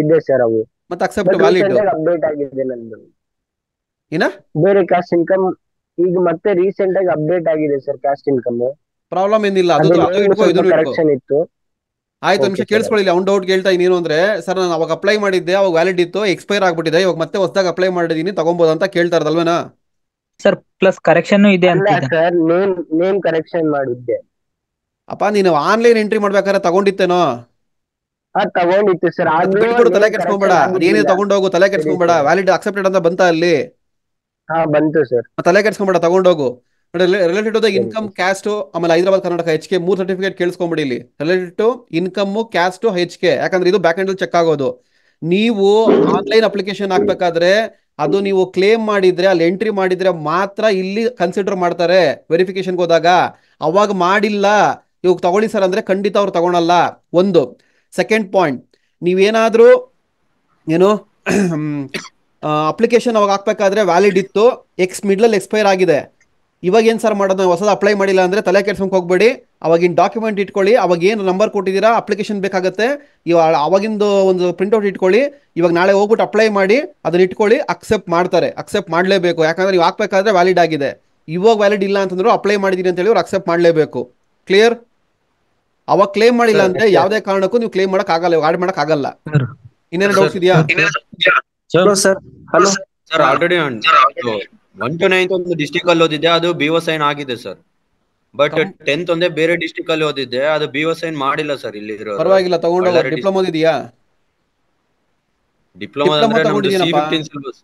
ಇದೆ ಸರ್ ಅವು. ಮತ್ತೆ ಅಕ್ಸೆಪ್ಟ್ ವ್ಯಾಲಿಡ್ ಅಪ್ಡೇಟ್ ಆಗಿದೆ ನಂದು. ಏನ ಬೇರೆ ಕ್ಯಾಸ್ಟ್ ಇನ್ಕಮ್ ಈಗ ಮತ್ತೆ ರೀಸೆಂಟ್ ಆಗಿ ಅಪ್ಡೇಟ್ ಆಗಿದೆ ಸರ್. ಕ್ಯಾಸ್ಟ್ ಇನ್ಕಮ್ ಪ್ರಾಬ್ಲಮ್ ಏನಿಲ್ಲ, ಕರೆಕ್ಷನ್ ಇತ್ತು. ಆಯ್ತು, ನಿಮಿಷ ಕೇಳಿಸ್ಕೊಳ್ಳಿ. ಅವ್ನ್ ಡೌಟ್ ಕೇಳ್ತಾ ಇನ್ನೇನು ಅಂದ್ರೆ, ಸರ್ ನಾನು ಅವಾಗ ಅಪ್ಲೈ ಮಾಡಿದ್ದೆ, ಅವಾಗ ವ್ಯಾಲಿಡ್ ಇತ್ತು, ಎಕ್ಸ್ಪೈರ್ ಆಗ್ಬಿಟ್ಟಿದೆ, ಇವಾಗ ಮತ್ತೆ ಹೊಸದಾಗಿ ಅಪ್ಲೈ ಮಾಡಿದೀನಿ, ತಗೊಬಹುದು ಅಂತ ಕೇಳ್ತಾ ಇರೋದಲ್ವೇನಾ ಸರ್? ಪ್ಲಸ್ ಕರೆಕ್ಷನ್ ಇದೆ ಅಂತ ಸರ್. ನೇಮ್ ಕರೆಕ್ಷನ್ ಮಾಡಿದ್ದೆ ಅಪ್ಪ. ನೀನು ಆನ್ಲೈನ್ ಎಂಟ್ರಿ ಮಾಡ್ಬೇಕಾದ್ರೆ ತಗೊಂಡಿತ್ತೇನೋ? ತಗೊಂಡಿತ್ತು ಸರ್. ಬಿಟ್ಬಿಡು, ತಲೆ ಕೆಡ್ಸ್ಕೊಂಬೇಡ. ಏನೇ ತಗೊಂಡೋಗು, ತಲೆ ಕೆಡ್ಸ್ಕೊಂಬೇಡ. ವ್ಯಾಲಿಡ್ ಅಕ್ಸೆಪ್ಟೆಡ್ ಅಂತ ಬಂತ ಅಲ್ಲಿ? ಬಂತು ಸರ್. ತಲೆ ಕೆಡ್ಸ್ಕೊಂಬೇಡ, ತಗೊಂಡೋಗು. ರಿಲೇಟೆಡ್ ಟು ಇನ್ಕಮ್, ಕ್ಯಾಸ್ಟ್, ಆಮೇಲೆ ಹೈದರಾಬಾದ್ ಕರ್ನಾಟಕ HK 3 ಸರ್ಟಿಫಿಕೇಟ್ ಕೇಳಿಸ್ಕೊಂಬಿಡಿ ಇಲ್ಲಿ. Related to income, caste, HK, ಯಾಕಂದ್ರೆ ಇದು ಬ್ಯಾಕ್ ಎಂಡ್ ಅಲ್ಲಿ ಚೆಕ್ ಆಗೋದು. ನೀವು ಆನ್ಲೈನ್ ಅಪ್ಲಿಕೇಶನ್ ಹಾಕ್ಬೇಕಾದ್ರೆ ಅದು ನೀವು ಕ್ಲೇಮ್ ಮಾಡಿದ್ರೆ, ಅಲ್ಲಿ ಎಂಟ್ರಿ ಮಾಡಿದ್ರೆ ಮಾತ್ರ ಇಲ್ಲಿ ಕನ್ಸಿಡರ್ ಮಾಡ್ತಾರೆ ವೆರಿಫಿಕೇಶನ್ಗೆ ಹೋದಾಗ. ಅವಾಗ ಮಾಡಿಲ್ಲ ಇವಾಗ ತಗೊಳ್ಳಿ ಸರ್ ಅಂದ್ರೆ ಖಂಡಿತ ಅವ್ರು ತಗೊಳಲ್ಲ. ಒಂದು. ಸೆಕೆಂಡ್ ಪಾಯಿಂಟ್, ನೀವೇನಾದ್ರೂ ಏನು ಅಪ್ಲಿಕೇಶನ್ ಅವಾಗ ಹಾಕ್ಬೇಕಾದ್ರೆ ವ್ಯಾಲಿಡ್ ಇತ್ತು, ಮಿಡ್ಲಲ್ಲಿ ಎಕ್ಸ್ಪೈರ್ ಆಗಿದೆ, ಇವಾಗ ಏನ್ ಸರ್ ಮಾಡೋದು? ಹೊಸದ ಅಪ್ಲೈ ಮಾಡಿಲ್ಲ ಅಂದ್ರೆ ತಲೆ ಕೆಡ್ಸ್ಕೊಂಡ್ ಹೋಗ್ಬೇಡಿ. ಅವಾಗಿನ ಡಾಕ್ಯುಮೆಂಟ್ ಇಟ್ಕೊಳ್ಳಿ, ಅವಾಗ ಏನು ನಂಬರ್ ಕೊಟ್ಟಿದ್ದೀರಾ, ಅಪ್ಲಿಕೇಶನ್ ಬೇಕಾಗುತ್ತೆ, ಅವಾಗಿಂದು ಒಂದು ಪ್ರಿಂಟ್ಔಟ್ ಇಟ್ಕೊಳ್ಳಿ. ಇವಾಗ ನಾಳೆ ಹೋಗ್ಬಿಟ್ಟು ಅಪ್ಲೈ ಮಾಡಿ ಅದನ್ನ ಇಟ್ಕೊಳ್ಳಿ, ಅಕ್ಸೆಪ್ಟ್ ಮಾಡ್ತಾರೆ. ಅಕ್ಸೆಪ್ಟ್ ಮಾಡಲೇಬೇಕು, ಯಾಕಂದ್ರೆ ನೀವು ಹಾಕ್ಬೇಕಾದ್ರೆ ವ್ಯಾಲಿಡ್ ಆಗಿದೆ. ಇವಾಗ ವ್ಯಾಲಿಡ್ ಇಲ್ಲ ಅಂತಂದ್ರು ಅಪ್ಲೈ ಮಾಡಿದೀನಿ ಅಂತ ಹೇಳಿ ಅವ್ರು ಅಕ್ಸೆಪ್ಟ್ ಮಾಡಲೇಬೇಕು. ಕ್ಲಿಯರ್? ಅವಾಗ ಕ್ಲೇಮ್ ಮಾಡಿಲ್ಲ ಅಂದ್ರೆ ಯಾವುದೇ ಕಾರಣಕ್ಕೂ ನೀವು ಕ್ಲೇಮ್ ಮಾಡಕ್ ಆಗಲ್ಲ, ಆಡ್ ಮಾಡಕ್ ಆಗಲ್ಲ. ಇನ್ನೇನು ಡೌಟ್ಸ್ ಇದೆಯಾ? ಸರ್ ಆಲ್ರೆಡಿ 1 to 9 ಒಂದು ಡಿಸ್ಟ್ರಿಕ್ಟ್ ಅಲ್ಲಿ ಓದಿದ್ದೆ, ಅದು BO ಸೈನ್ ಆಗಿದೆ ಸರ್. ಬಟ್ 10th ಒಂದೇ ಬೇರೆ ಡಿಸ್ಟ್ರಿಕ್ಟ್ ಅಲ್ಲಿ ಓದಿದ್ದೆ, ಅದು BO ಸೈನ್ ಮಾಡಿಲ್ಲ ಸರ್. ಇಲ್ಲಿ ಪರವಾಗಿಲ್ಲ, ತಗೊಂಡೋಗ. ಡಿಪ್ಲೊಮಾ ಇದೆಯಾ? ಡಿಪ್ಲೊಮಾ ಅಂದ್ರೆ ನಮ್ದು C15 ಸಿಲೆಬಸ್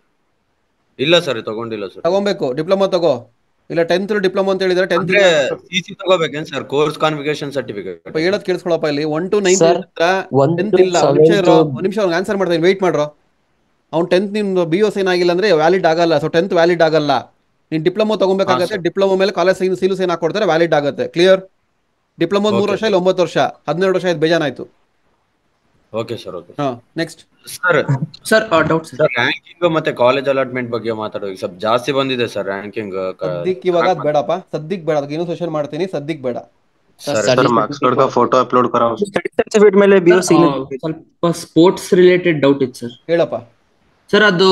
ಇಲ್ಲ ಸರ್, ತಗೊಂಡಿಲ್ಲ ಸರ್. ತಗೊಬೇಕು, ಡಿಪ್ಲೊಮಾ ತಗೋ. ಇಲ್ಲ 10th ಡಿಪ್ಲೊಮಾ ಅಂತ ಹೇಳಿದ್ರೆ 10th CC ತಗೋಬೇಕೇನ್ ಸರ್? ಕೋರ್ಸ್ ಕಾನ್ಫಿಗರೇಷನ್ ಸರ್ಟಿಫಿಕೇಟ್ ಹೇಳೋದ್ ಕೇಳಿಸ್ಕೊಳ್ಳಪ್ಪ. ಇಲ್ಲಿ 1 to 9 ಇಲ್ಲ. ಒಂದ್ ನಿಮಿಷ ಅವ್ನು ಆನ್ಸರ್ ಮಾಡ್ತೀನಿ, ವೆಯ್ಟ್ ಮಾಡ್ರೋ. ಅವ್ನು 10th ನಿಮ್ದು BO ಸೈನ್ ಆಗಿಲ್ಲ ಅಂದ್ರೆ ವ್ಯಾಲಿಡ್ ಆಗಲ್ಲ. ಸೊ 10th ವ್ಯಾಲಿಡ್ ಆಗಲ್ಲ. ನೀನ್ ಡಿಪ್ಲೊಮಾ ತಗೊಬೇಕಾಗತ್ತೆ. ಡಿಪ್ಲೊಮಾ ಮೇಲೆ ಕಾಲೇಜ್ ಸೀಲು ಸೈನ್ ಹಾಕೊಡ್ತಾರೆ, ವ್ಯಾಲಿಡ್ ಆಗುತ್ತೆ. ಕ್ಲಿಯರ್? ಡಿಪ್ಲೊಮಾ 3 ವರ್ಷ, ಇಲ್ಲ 9 ವರ್ಷ, 12 ವರ್ಷ ಆಯ್ತು, ಬೇಜಾನಾಯ್ತು. Okay sir. Okay. Next sir doubt sir, ranking ಮತ್ತೆ ಕಾಲೇಜ್ ಅಲಾಟ್ಮೆಂಟ್ ಬಗ್ಗೆ ಮಾತಾಡೋದು ಸ್ವಲ್ಪ ಜಾಸ್ತಿ ಬಂದಿದೆ ಸರ್ ರ್ಯಾಂಕಿಂಗ್. ಸದ್ಯಕ್ಕೆ ಇವಾಗ ಅದು ಬೇಡಪ್ಪ, ಸದ್ಯಕ್ಕೆ ಬೇಡ. ಅದಕ್ಕೆ ಇನ್ನೂ ಸೋಶಿಯಲ್ ಮಾಡ್ತೀನಿ, ಸದ್ಯಕ್ಕೆ ಬೇಡ. सर मार्क्स कार्ड का फोटो अपलोड कराओ. ಸ್ಟಡಿ ಸರ್ಟಿಫಿಕೇಟ್ ಮೇಲೆ BOC ಸ್ವಲ್ಪ ಸ್ಪೋರ್ಟ್ಸ್ ರಿಲೇಟೆಡ್ ಡೌಟ್ ಇತ್ತು ಸರ್. ಹೇಳಪ್ಪ ಸರ್. ಅದು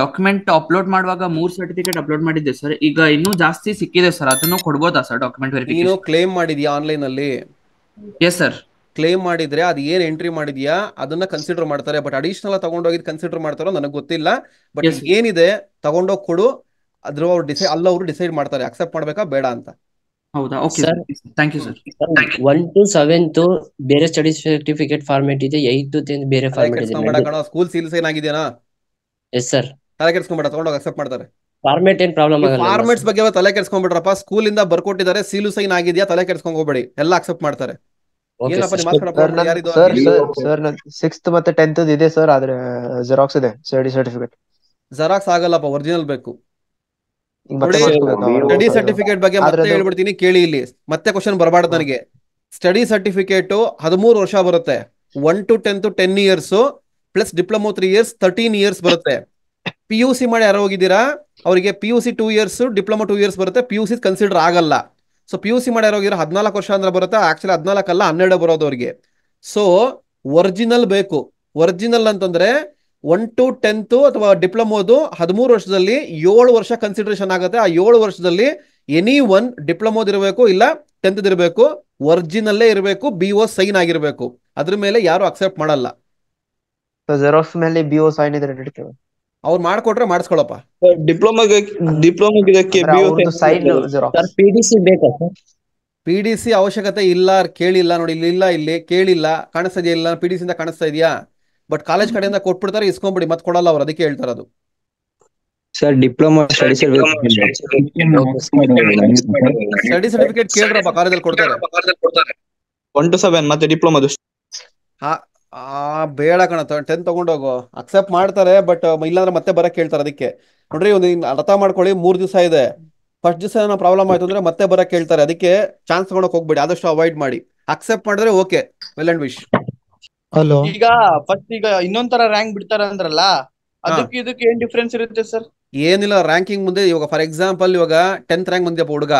ಡಾಕ್ಯುಮೆಂಟ್ ಅಪ್ಲೋಡ್ ಮಾಡುವಾಗ 3 ಸರ್ಟಿಫಿಕೇಟ್ ಅಪ್ಲೋಡ್ ಮಾಡಿದ್ದೆ ಸರ್. ಈಗ ಇನ್ನೂ ಜಾಸ್ತಿ ಸಿಕ್ಕಿದೆ ಸರ್, ಅದನ್ನು ಕೊಡ್ಬೋದಾ ಸರ್? ಡಾಕ್ಯುಮೆಂಟ್ ವೆರಿಫಿಕೇಶನ್ ನೀನು ಕ್ಲೇಮ್ ಮಾಡಿದ್ಯಾ ಆನ್ಲೈನ್ ಅಲ್ಲಿ? Yes sir. ಕ್ಲೇಮ್ ಮಾಡಿದ್ರೆ ಅದು ಏನ್ ಎಂಟ್ರಿ ಮಾಡಿದ್ಯಾ ಅದನ್ನ ಕನ್ಸಿಡರ್ ಮಾಡ್ತಾರೆ. ಬಟ್ ಅಡಿಷನಲ್ ತಗೊಂಡೋಗಿದ್ ಕನ್ಸಿಡರ್ ಮಾಡ್ತಾರೋ ನನಗೆ ಗೊತ್ತಿಲ್ಲ. ಬಟ್ ಏನಿದೆ ತಗೊಂಡೋಗಿ ಕೊಡು, ಅದ್ರ ಅವ್ರು ಡಿಸೈಡ್ ಮಾಡ್ತಾರೆ ಅಕ್ಸೆಪ್ಟ್ ಮಾಡ್ಬೇಕಾ ಬೇಡ ಅಂತ. ಹೌದಾ? Okay sir sir, thank you sir. 1 to 7th ಬೇರೆ ಸ್ಟಡಿ ಸರ್ಟಿಫಿಕೇಟ್ ಫಾರ್ಮೆಟ್ ಇದೆ, 8 to 10 ಬೇರೆ ತಲೆ ಫಾರ್ಮೆಟ್ ಇದೆ. ಕೆಡ್ಸ್ಕೊಂಬೇಡ ಕಣ, ಸ್ಕೂಲ್ ಸೀಲ್ ಸೈನ್ ಆಗಿದೆಯಾ? Yes sir. ತಲೆ ಕೆಡ್ಸ್ಕೊಂಬೇಡ, ತಗೊಂಡೋಗಿ ಅಕ್ಸೆಪ್ಟ್ ಮಾಡ್ತಾರೆ. ಫಾರ್ಮೆಟ್ ಏನ್ ಪ್ರಾಬ್ಲಮ್ ಆಗಲ್ಲ. ಫಾರ್ಮೆಟ್ಸ್ ಬಗ್ಗೆ ತಲೆ ಕೆಡ್ಸ್ಕೊಂಡ್ಬಿಟ್ರಪ್ಪ, ಸ್ಕೂಲ್ ಇಂದ ಬರ್ಕೊಟ್ಟಿದ್ದಾರೆ, ಸೀಲು ಸೈನ್ ಆಗಿದೆಯಾ, ತಲೆ ಕೆಡ್ಸ್ಕೊಂಡ್ಬೇಡಿ, ಎಲ್ಲ ಅಕ್ಸೆಪ್ಟ್ ಮಾಡ್ತಾರೆ. ಏನಪ್ಪ ನಿಮ್ಮ ಮಾರ್ಕ್ಸ್ ಯಾರಿದು? ಸರ್ 6th ಮತ್ತೆ 10th ಇದೆ ಸರ್, ಆದ್ರೆ ಜೆರಾಕ್ಸ್ ಇದೆ ಸ್ಟಡಿ ಸರ್ಟಿಫಿಕೇಟ್. ಜೆರಾಕ್ಸ್ ಆಗಲ್ಲಪ್ಪ, ಒರಿಜಿನಲ್ ಬೇಕು. ಮತ್ತೆ ಸ್ಟಡಿ ಸರ್ಟಿಫಿಕೇಟ್ ಬಗ್ಗೆ ಮತ್ತೆ ಹೇಳ್ಬಿಡ್ತೀನಿ ಕೇಳಿ, ಇಲ್ಲಿ ಮತ್ತೆ ಕ್ವಶನ್ ಬರಬಾರ್ದು ನನಗೆ. ಸ್ಟಡಿ ಸರ್ಟಿಫಿಕೇಟ್ 13 ವರ್ಷ ಬರುತ್ತೆ. 1 to 10th 10 years plus diploma 3 years 13 years ಬರುತ್ತೆ. PUC ಮಾಡಿ ಯಾರು ಹೋಗಿದ್ದೀರಾ ಅವರಿಗೆ PUC 2 years, ಡಿಪ್ಲೊಮಾ 2 years ಬರುತ್ತೆ. PUC ಕನ್ಸಿಡರ್ ಆಗಲ್ಲ. ಸೊ PUC ಮಾಡಿ ಯಾರು ಹೋಗಿರೋ 14 ವರ್ಷ ಅಂದ್ರೆ ಬರುತ್ತೆ. ಆಕ್ಚುಲಿ 14 ಅಲ್ಲ 12 ಬರೋದು ಅವ್ರಿಗೆ. ಸೊ ಒರಿಜಿನಲ್ ಬೇಕು. ಒರಿಜಿನಲ್ ಅಂತಂದ್ರೆ 1 to 10th ಅಥವಾ ಡಿಪ್ಲೊಮೋದು 13 ವರ್ಷದಲ್ಲಿ 7 ವರ್ಷ ಕನ್ಸಿಡರೇಷನ್ ಆಗುತ್ತೆ. ಆ 7 ವರ್ಷದಲ್ಲಿ ಎನಿ ಒನ್ ಡಿಪ್ಲೊಮೋದ್ ಇರಬೇಕು, ಇಲ್ಲ 10th ಇರಬೇಕು, ಒರಿಜಿನಲ್ಲೇ ಇರಬೇಕು, BO ಸೈನ್ ಆಗಿರ್ಬೇಕು. ಅದ್ರ ಮೇಲೆ ಯಾರು ಅಕ್ಸೆಪ್ಟ್ ಮಾಡಲ್ಲ. ಜೆರಾಕ್ಸ್ ಮೇಲೆ BO ಸೈನ್ ಇದ್ರೆ ನಡೀತದೆ. ಅವ್ರು ಮಾಡ್ಕೊಟ್ರೆ ಮಾಡಿಸ್ಕೊಳಪ್ಪ. ಡಿಪ್ಲೊಮಾಗೆ ಸೈನ್ ಸರ್ PDC ಬೇಕಾ ಸರ್? PDC ಅವಶ್ಯಕತೆ ಇಲ್ಲ, ಕೇಳಿಲ್ಲ ನೋಡಿ, ಇಲ್ಲಿ ಕೇಳಿಲ್ಲ, ಕಾಣಿಸ್ತಾ ಇದೆಯಾ? ಇಲ್ಲ PDC ಇಂದ ಕಾಣಿಸ್ತಾ ಇದೆಯಾ? ಬಟ್ ಕಾಲೇಜ್ ಕಡೆಯಿಂದ ಕೊಟ್ಬಿಡ್ತಾರೆ, ಇಸ್ಕೊಂಡ್ಬಿಡಿ, ಮತ್ತೆ ಕೊಡಲ್ಲ ಅವ್ರು, ಅದಕ್ಕೆ ಹೇಳ್ತಾರೆ ಅದು. ಸರ್ ಡಿಪ್ಲೊಮಾ ಸ್ಟಡಿ ಸರ್ಟಿಫಿಕೇಟ್ ಕೇಳ್ರಪ್ಪ, ಕಾಲೇಜಲ್ಲಿ ಕೊಡ್ತಾರೆ. 1 to 7 ಮತ್ತೆ ಡಿಪ್ಲೊಮಾದು ಬೇಡ ಕಣ, 10th ತಗೊಂಡೋಗು, ಅಕ್ಸೆಪ್ಟ್ ಮಾಡ್ತಾರೆ. ಬಟ್ ಇಲ್ಲಾಂದ್ರೆ ಮತ್ತೆ ಬರಕ್ ಕೇಳ್ತಾರೆ. ಅದಕ್ಕೆ ನೋಡ್ರಿ, ಒಂದು ಅರ್ಥ ಮಾಡ್ಕೊಳ್ಳಿ, 3 ದಿವಸ ಇದೆ. ಫಸ್ಟ್ ದಿವಸ ಏನೋ ಪ್ರಾಬ್ಲಮ್ ಆಯ್ತು ಅಂದ್ರೆ ಮತ್ತೆ ಬರಕ್ ಕೇಳ್ತಾರೆ. ಅದಕ್ಕೆ ಚಾನ್ಸ್ ತಗೊಂಡೋಗಿ ಹೋಗ್ಬೇಡಿ, ಆದಷ್ಟು ಅವಾಯ್ಡ್ ಮಾಡಿ. ಅಕ್ಸೆಪ್ಟ್ ಮಾಡಿದ್ರೆ okay, well and wish. Hello, ಈಗ ಫಸ್ಟ್ ಈಗ ಇನ್ನೊಂದ್ ತರ ರ್ಯಾಂಕ್ ಬಿಡ್ತಾರ ಅಂದ್ರಲ್ಲ, ಅದಕ್ಕೆ ಇದಕ್ಕೆ ಏನ್ ಡಿಫ್ರೆನ್ಸ್ ಇರುತ್ತೆ ಸರ್? ಏನಿಲ್ಲ, ರ್ಯಾಂಕಿಂಗ್ ಮುಂದೆ ಇವಾಗ ಫಾರ್ ಎಕ್ಸಾಂಪಲ್ ಇವಾಗ 10th ರ್ಯಾಂಕ್ ಬಂದಿಯಪ್ಪ ಹುಡುಗ,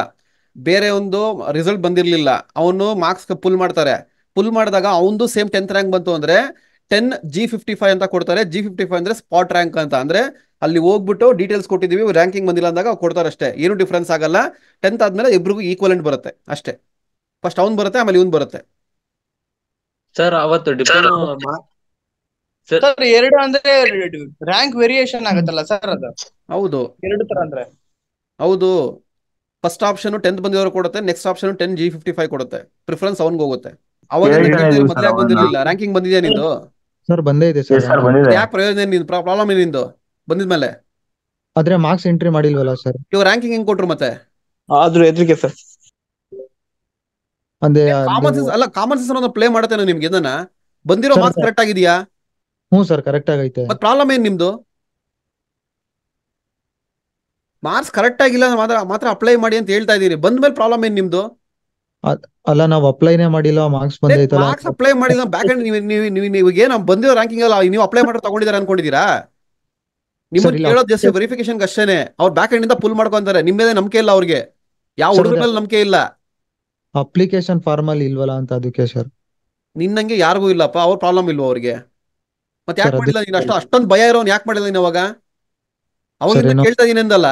ಬೇರೆ ಒಂದು ರಿಸಲ್ಟ್ ಬಂದಿರ್ಲಿಲ್ಲ, ಅವನು ಮಾರ್ಕ್ಸ್ ಪುಲ್ ಮಾಡ್ತಾರೆ. ಪುಲ್ ಮಾಡಿದಾಗ ಅವನು ಸೇಮ್ 10th ರ್ಯಾಂಕ್ ಬಂತು ಅಂದ್ರೆ 10 G55 ಅಂತ ಕೊಡ್ತಾರೆ. G55 ಅಂದ್ರೆ ಸ್ಪಾಟ್ ರ್ಯಾಂಕ್ ಅಂತ, ಅಂದ್ರೆ ಅಲ್ಲಿ ಹೋಗ್ಬಿಟ್ಟು ಡೀಟೇಲ್ಸ್ ಕೊಟ್ಟಿದೀವಿ, ರ್ಯಾಂಕಿಂಗ್ ಬಂದಿಲ್ಲ ಅಂದಾಗ ಕೊಡ್ತಾರೆ ಅಷ್ಟೇ, ಏನು ಡಿಫ್ರೆನ್ಸ್ ಆಗಲ್ಲ. 10th ಆದ್ಮೇಲೆ ಇಬ್ರಿಗೂ ಈಕ್ವಲೆಂಟ್ ಬರುತ್ತೆ ಅಷ್ಟೇ. ಫಸ್ಟ್ ಅವ್ನು ಬರುತ್ತೆ, ಆಮೇಲೆ ಇವನ್ ಬರುತ್ತೆ. ಸರ್ ಅವತ್ತು ಡಿಪ್ಲೊಮಾ ಸರ್ ಎರಡು ಅಂದ್ರೆ ರ್ಯಾಂಕ್ ವೇರಿಯೇಷನ್ ಆಗುತ್ತಲ್ಲ ಸರ್ ಅದು? ಹೌದು, ಎರಡು ತರ ಅಂದ್ರೆ ಹೌದು. ಫಸ್ಟ್ ಆಪ್ಷನ್ 10th ಬಂದಿರೋರು ಕೊಡುತ್ತೆ, ನೆಕ್ಸ್ಟ್ ಆಪ್ಷನ್ 10 G55 ಕೊಡುತ್ತೆ. ಪ್ರಿಫರೆನ್ಸ್ ಅವನ್ಗೆ ಹೋಗುತ್ತೆ. ಅವಾಗ ಮತ್ತೆ ಯಾಕೆ ಬಂದಿರ್ಲಿಲ್ಲ? ರ್ಯಾಂಕಿಂಗ್ ಬಂದಿದ್ಯಾ ನಿಂದು? ಸರ್ ಬಂದೇ ಇದೆ ಸರ್. ಯಾಕೆ ಪ್ರಯೋಜನ? ನಿಂದು ಪ್ರಾಬ್ಲಮ್ ಏನಿಂದು ಬಂದಿದ್ಮೇಲೆ? ಆದ್ರೆ ಮಾರ್ಕ್ಸ್ ಎಂಟ್ರಿ ಮಾಡಿಲ್ವಲ್ಲ ಸರ್. ಇವಾಗ ರ್ಯಾಂಕಿಂಗ್ ಹೆಂಗ್ ಕೊಟ್ರು ಮತ್ತೆ? ಆದ್ರೂ ಎದ್ರಿಗೆ ಸರ್ ಅದೇ ಕಾಮನ್ ಸೆನ್ಸ್ ಅಲ್ಲ, ಕಾಮನ್ ಸೆನ್ಸ್ ಅನ್ನೋದು ಪ್ಲೇ ಮಾಡುತ್ತೇನೆ ನಿಮ್ಗೆ. ಇದನ್ನ ಬಂದಿರೋ ಮಾರ್ಕ್ಸ್ ಕರೆಕ್ಟ್ ಆಗಿದೆಯಾ? ಹ್ಞೂ ಸರ್, ಕರೆಕ್ಟ್ ಆಗೈತೆ. ಮತ್ತೆ ಪ್ರಾಬ್ಲಮ್ ಏನ್ ನಿಮ್ದು? ಮಾರ್ಕ್ಸ್ ಕರೆಕ್ಟ್ ಆಗಿಲ್ಲ ಮಾತ್ರ ಅಪ್ಲೈ ಮಾಡಿ ಅಂತ ಹೇಳ್ತಾ ಇದೀನಿ. ಬಂದ್ಮೇಲೆ ಪ್ರಾಬ್ಲಮ್ ಏನ್ ನಿಮ್ದು? ಅಲ್ಲ, ನಾವು ಅಪ್ಲೈನೇ ಮಾಡಿಲ್ಲ, ಮಾರ್ಕ್ಸ್ ಬಂದೈತಲ್ಲ. ಮಾರ್ಕ್ಸ್ ಅಪ್ಲೈ ಮಾಡಿಲ್ಲ, ಬ್ಯಾಕ್ ಎಂಡ್ ನೀವು ಏನು ಬಂದಿರೋ ರ್ಯಾಂಕಿಂಗ್ ಅಲ್ಲ, ನೀವು ಅಪ್ಲೈ ಮಾಡಿ ತಗೊಂಡಿದ್ದಾರೆ ಅನ್ಕೊಂಡಿದ್ದೀರಾ? ನಿಮ್ಗೆ ಕೇಳೋದು ಜಸ್ಟ್ ವೆರಿಫಿಕೇಶನ್ ಅಷ್ಟೇನೆ. ಅವ್ರು ಬ್ಯಾಕ್ ಎಂಡ್ ಇಂದ ಪುಲ್ ಮಾಡ್ಕೊಂತಾರೆ. ನಿಮ್ಮ ಮೇಲೆ ನಂಬಿಕೆ ಇಲ್ಲ ಅವ್ರಿಗೆ, ಯಾವ ಹುಡುಗರ ಮೇಲೆ ನಂಬಿಕೆ ಇಲ್ಲ. ಅಪ್ಲಿಕೇಶನ್ ಫಾರ್ಮ್ ಅಲ್ಲಿ ಇಲ್ವಲ್ಲ ಅಂತ, ಅದಕ್ಕೆ ಸರ್. ನಿನ್ನಂಗೆ ಯಾರಿಗೂ ಇಲ್ಲಪ್ಪ, ಅವ್ರ ಪ್ರಾಬ್ಲಮ್ ಇಲ್ವ ಅವ್ರಿಗೆ? ಮತ್ತೆ ಯಾಕೆ ಮಾಡಿಲ್ಲ ನೀನು? ಅಷ್ಟೊಂದು ಭಯ ಇರೋನ್ ಯಾಕೆ ಮಾಡಿಲ್ಲ ನೀನು ಅವಾಗ? ಅವಾಗ ಕೇಳ್ತಾ ಇದೀನಿ ಅಂದಲ್ಲ,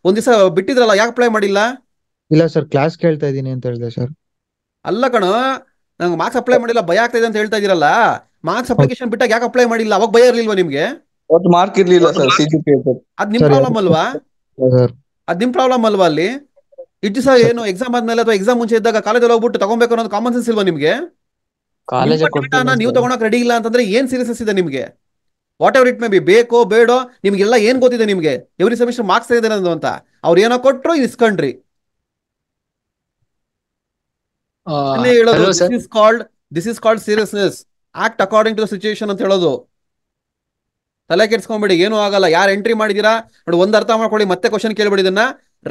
ಒಂದ್ ದಿವಸ ಬಿಟ್ಟಿದ್ರಲ್ಲ, ಯಾಕೆ ಅಪ್ಲೈ ಮಾಡಿಲ್ಲ? ಇಲ್ಲ ಸರ್, ಕ್ಲಾಸ್ ಕೇಳ್ತಾ ಇದೀನಿ ಅಂತ ಹೇಳಿದೆ ಸರ್. ಅಲ್ಲ ಕಣ, ನಂಗೆ ಮಾರ್ಕ್ಸ್ ಅಪ್ಲೈ ಮಾಡಿಲ್ಲ, ಭಯ ಆಗ್ತಾ ಇದೆ ಅಂತ ಹೇಳ್ತಾ ಇದೀರಲ್ಲ. ಮಾರ್ಕ್ಸ್ ಅಪ್ಲಿಕೇಶನ್ ಬಿಟ್ಟಾಗ ಯಾಕೆ ಅಪ್ಲೈ ಮಾಡಿಲ್ಲ? ಅವಾಗ ಭಯ ಇರ್ಲಿಲ್ವಾ ನಿಮ್ಗೆ? ಮಾರ್ಕ್ ಇರ್ಲಿಲ್ಲ ಸರ್, ಅದ್ ನಿಮ್ ಪ್ರಾಬ್ಲಮ್ ಅಲ್ವಾ? ಅದ್ ನಿಮ್ ಪ್ರಾಬ್ಲಮ್ ಅಲ್ವಾ? ಅಲ್ಲಿ ಇಷ್ಟು ದಿವಸ ಏನು ಎಕ್ಸಾಮ್ ಆದ್ಮೇಲೆ ಅಥವಾ ಎಕ್ಸಾಮ್ ಮುಂಚೆ ಇದ್ದಾಗ ಕಾಲೇಜಲ್ಲಿ ಹೋಗ್ಬಿಟ್ಟು ತಗೊಬೇಕು ಅನ್ನೋದು ಕಾಮನ್ ಸೆನ್ಸ್ ಇಲ್ವಾ ನಿಮ್ಗೆ? ನೀವು ತಗೊಳಕ್ ರೆಡಿ ಇಲ್ಲ ಅಂತಂದ್ರೆ ಏನ್ ಸೀರಿಯಸ್ನೆಸ್ ಇದೆ ನಿಮ್ಗೆ? What ever it may B, ಬೇಕೋ ಬೇಡೋ ನಿಮ್ಗೆಲ್ಲ ಏನ್ ಗೊತ್ತಿದೆ ನಿಮ್ಗೆ? ಎವ್ರಿ ಸೆಮಿಸ್ಟರ್ ಮಾರ್ಕ್ಸ್ ಇದೆ ಅಂತ ಅವ್ರು ಏನೋ ಕೊಟ್ರು ಇಸ್ಕೊಂಡ್ರಿ. This is called seriousness. Act according to the situation ಅಂತ ಹೇಳೋದು. ತಲೆ ಕೆಡ್ಸ್ಕೊಂಬೇಡಿ, ಏನೂ ಆಗಲ್ಲ. ಯಾರು ಎಂಟ್ರಿ ಮಾಡಿದೀರಾ ನೋಡಿ, ಒಂದ್ ಅರ್ಥ ಮಾಡ್ಕೊಳ್ಳಿ, ಮತ್ತೆ ಕ್ವಶನ್ ಕೇಳ್ಬೇಡಿ. ಇದನ್ನ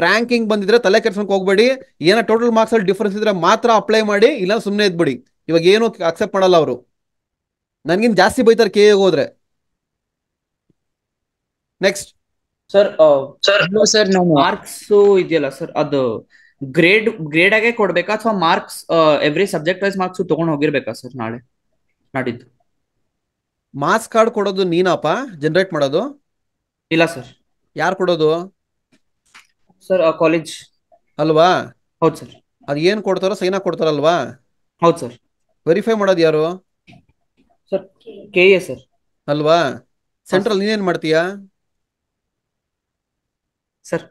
ರ್ಯಾಂಕಿಂಗ್ ಬಂದಿದ್ರೆ ತಲೆ ಕೆಡ್ಸ್ಕೊಂಡ್ ಹೋಗ್ಬೇಡಿ. ಏನೋ ಟೋಟಲ್ ಮಾರ್ಕ್ಸ್ ಅಲ್ಲಿ ಡಿಫರೆನ್ಸ್ ಇದ್ರೆ ಮಾತ್ರ ಅಪ್ಲೈ ಮಾಡಿ, ಇಲ್ಲ ಸುಮ್ಮನೆ ಇದ್ಬಿಡಿ. ಇವಾಗ ಏನು ಅಕ್ಸೆಪ್ಟ್ ಮಾಡಲ್ಲ ಅವರು. ನನ್ಗಿನ್ ಜಾಸ್ತಿ ಬೈತಾರೆ KA ಹೋದ್ರೆ. ನೆಕ್ಸ್ಟ್ ಸರ್ ಮಾರ್ಕ್ಸ್ ಇದೆಯಲ್ಲ ಸರ್, ಅದು ಗ್ರೇಡ್ ಆಗೇ ಕೊಡ್ಬೇಕಾ ಅಥವಾ marks every subject wise marks ತಗೊಂಡ್ ಹೋಗಿರ್ಬೇಕಾ ಸರ್? ನಾಡಿದ್ದು ಮಾರ್ಕ್ಸ್ ಕಾರ್ಡ್ ಕೊಡೋದು ನೀನಪ್ಪ ಜನರೇಟ್ ಮಾಡೋದು? ಇಲ್ಲ ಸರ್. ಯಾರು ಕೊಡೋದು ಸರ್? ಕಾಲೇಜ್ ಅಲ್ವಾ? ಹೌದು ಸರ್. ಅದ್ ಏನ್ ಕೊಡ್ತಾರೋ ಸೈನ್ ಕೊಡ್ತಾರಲ್ವಾ? ಹೌದು ಸರ್. ವೆರಿಫೈ ಮಾಡೋದು ಯಾರು ಸರ್? KA sir. ಅಲ್ವಾ? ಸೆಂಟ್ರಲ್ ನೀನೇನ್ ಮಾಡ್ತೀಯಾ ಸರ್?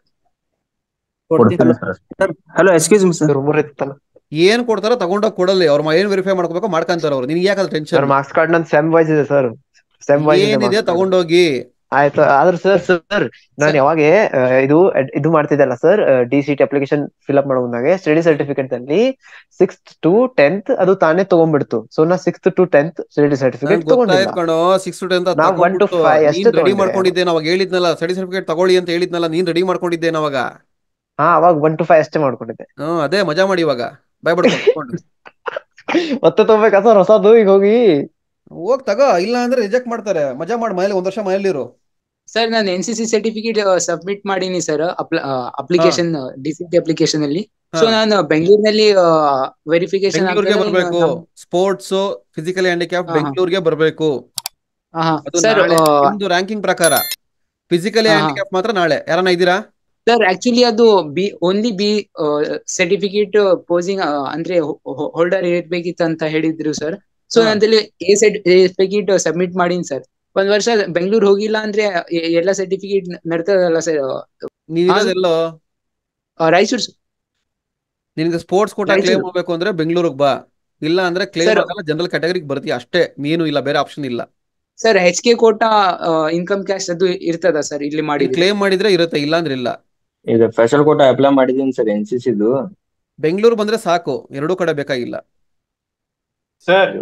ಕೊಡ್ತೀನಿ sir. Hello excuse me sir, rumour ಇತ್ತಲ್ಲ ಏನ್ ಕೊಡ್ತಾರೋ ತಗೊಂಡೋಗಿ ಕೊಡಲಿ, ಅವ್ರ ಏನ್ ವೆರಿಫೈ ಮಾಡ್ಕೋಬೇಕು ಮಾಡ್ಕೊಂತಾರ ಅವ್ರು. ನಿನ್ಗೆ ಯಾಕಂದ್ರೆ ಸರ್, ಟೆನ್ಷನ್? ಮಾರ್ಕ್ಸ್ ಕಾರ್ಡ್ ನನ್ ಸೆಮ್ ವೈಸ್ ಇದೆ ಸರ್, ಸೆಮ್ ವೈಸ್ ಇದೆ ಏನಿದೆ marks card. ತಗೊಂಡೋಗಿ. ಆಯ್ತು. ಆದ್ರೆ ಸರ್ ನಾನು ಯಾವಾಗ ಇದು ಮಾಡ್ತಿದ್ದಲ್ಲ ಸರ್, DCT ಅಪ್ಲಿಕೇಶನ್ ಫಿಲ್ಅಪ್ ಮಾಡೋ ಮುಂದಾಗೆ ಸ್ಟಡಿ ಸರ್ಟಿಫಿಕೇಟ್ ಅಲ್ಲಿ 6th to 10th ಅದು ತಾನೇ ತಗೊಂಡ್ಬಿಡ್ತು. ಸೊ ನಾ 6th to 10th study certificate ತಗೊಂಡಿಲ್ಲ. ಕಣೋ 6 to 10 ನಾ 1 to 5 ಅಷ್ಟೇ ರೆಡಿ ಮಾಡ್ಕೊಂಡಿದ್ದೇನೆ ಅವಾಗ, ಹೇಳಿದ್ನಲ್ಲ ಸ್ಟಡಿ ಸರ್ಟಿಫಿಕೇಟ್ ತಗೊಳ್ಳಿ ಅಂತ ಹೇಳಿದ್ನಲ್ಲ, ನೀನ್ ರೆಡಿ ಮಾಡ್ಕೊಂಡಿದ್ದೇನೆ ಅವಾಗ. ಅವಾಗ 1 to 5 ಅಷ್ಟೇ ಮಾಡ್ಕೊಂಡಿದ್ದೆ. ಅದೇ ಮಜಾ ಮಾಡಿ ಇವಾಗ ಬಾಯ್ ಬಿಡ್ಕೊಂಡು ಮತ್ತೆ ತಗೋಬೇಕಾ ಸರ್ ಹೊಸದು? ಈಗ ಹೋಗ್ ತಗೋ, ಇಲ್ಲ ಅಂದ್ರೆ ರಿಜೆಕ್ಟ್ ಮಾಡ್ತಾರೆ. ಮಜಾ ಮಾಡಿ ಮನೇಲಿ 1 ವರ್ಷ ಮನೇಲಿರು. ಸರ್ ನಾನು NCC ಸರ್ಟಿಫಿಕೇಟ್ ಸಬ್ಮಿಟ್ ಮಾಡೀನಿ ಸರ್, ಅಪ್ಲಿಕೇಶನ್ DCT ಅಪ್ಲಿಕೇಶನ್ ಅಲ್ಲಿ. ಸೊ ನಾನು ಬೆಂಗಳೂರಿನಲ್ಲಿ ವೆರಿಫಿಕೇಶನ್ ಬರ್ಬೇಕು. ಸ್ಪೋರ್ಟ್ಸ್ ಫಿಸಿಕಲಿ ಹ್ಯಾಂಡಿಕ್ಯಾಪ್ ಬೆಂಗಳೂರಿಗೆ ಬರ್ಬೇಕು. ಸರ್ ನಿಮ್ದು ರ್ಯಾಂಕಿಂಗ್ ಪ್ರಕಾರ ಫಿಸಿಕಲಿ ಹ್ಯಾಂಡಿಕ್ಯಾಪ್ ಮಾತ್ರ ನಾಳೆ. ಯಾರನ್ನ ಇದ್ದೀರಾ ಸರ್? ಆಕ್ಚುಲಿ ಅದು ಓನ್ಲಿ ಬಿ ಸರ್ಟಿಫಿಕೇಟ್ ಪೋಸಿಂಗ್ ಅಂದ್ರೆ ಹೋಲ್ಡರ್ ಇರ್ಬೇಕಿತ್ತು ಅಂತ ಹೇಳಿದ್ರು ಸರ್. ಸೊ ನಂದಲ್ಲಿ A ಸರ್ಟಿಫಿಕೇಟ್ ಸಬ್ಮಿಟ್ ಮಾಡೀನಿ ಸರ್. 1 ವರ್ಷ ಬೆಂಗಳೂರು ಹೋಗಿಲ್ಲ ಅಂದ್ರೆ ಎಲ್ಲ ಸರ್ಟಿಫಿಕೇಟ್ ನಡ್ತದಲ್ಲ ಸರ್. ನೀವೆಲ್ಲೋ ರಾಯಚೂರು. ನಿನ್ಗೆ ಸ್ಪೋರ್ಟ್ಸ್ ಕೋಟಾ ಕ್ಲೇಮ್ ಮಾಡ್ಬೇಕು ಅಂದ್ರೆ ಬೆಂಗಳೂರಿಗೆ ಬಾ, ಇಲ್ಲ ಅಂದ್ರೆ ಕ್ಲೇಮ್ ಆಗಲ್ಲ, ಜನರಲ್ ಕ್ಯಾಟಗರಿಗೆ ಬರ್ತೀಯ ಅಷ್ಟೇ. ನೀನು ಇಲ್ಲ, ಬೇರೆ ಆಪ್ಷನ್ ಇಲ್ಲ sir. HK quota income caste ಅದು ಇರ್ತದ ಸರ್ ಇಲ್ಲಿ ಮಾಡಿ? ಕ್ಲೇಮ್ ಮಾಡಿದ್ರೆ ಇರುತ್ತೆ, ಇಲ್ಲ ಅಂದ್ರೆ ಇಲ್ಲ. ಈಗ ಸ್ಪೆಷಲ್ ಕೋಟಾ ಅಪ್ಲೈ ಮಾಡಿದೀನಿ ಸರ್ NCCದು. ಬೆಂಗಳೂರು ಬಂದ್ರೆ ಸಾಕು, ಎರಡೂ ಕಡೆ ಬೇಕಾಗಿಲ್ಲ ಸರ್.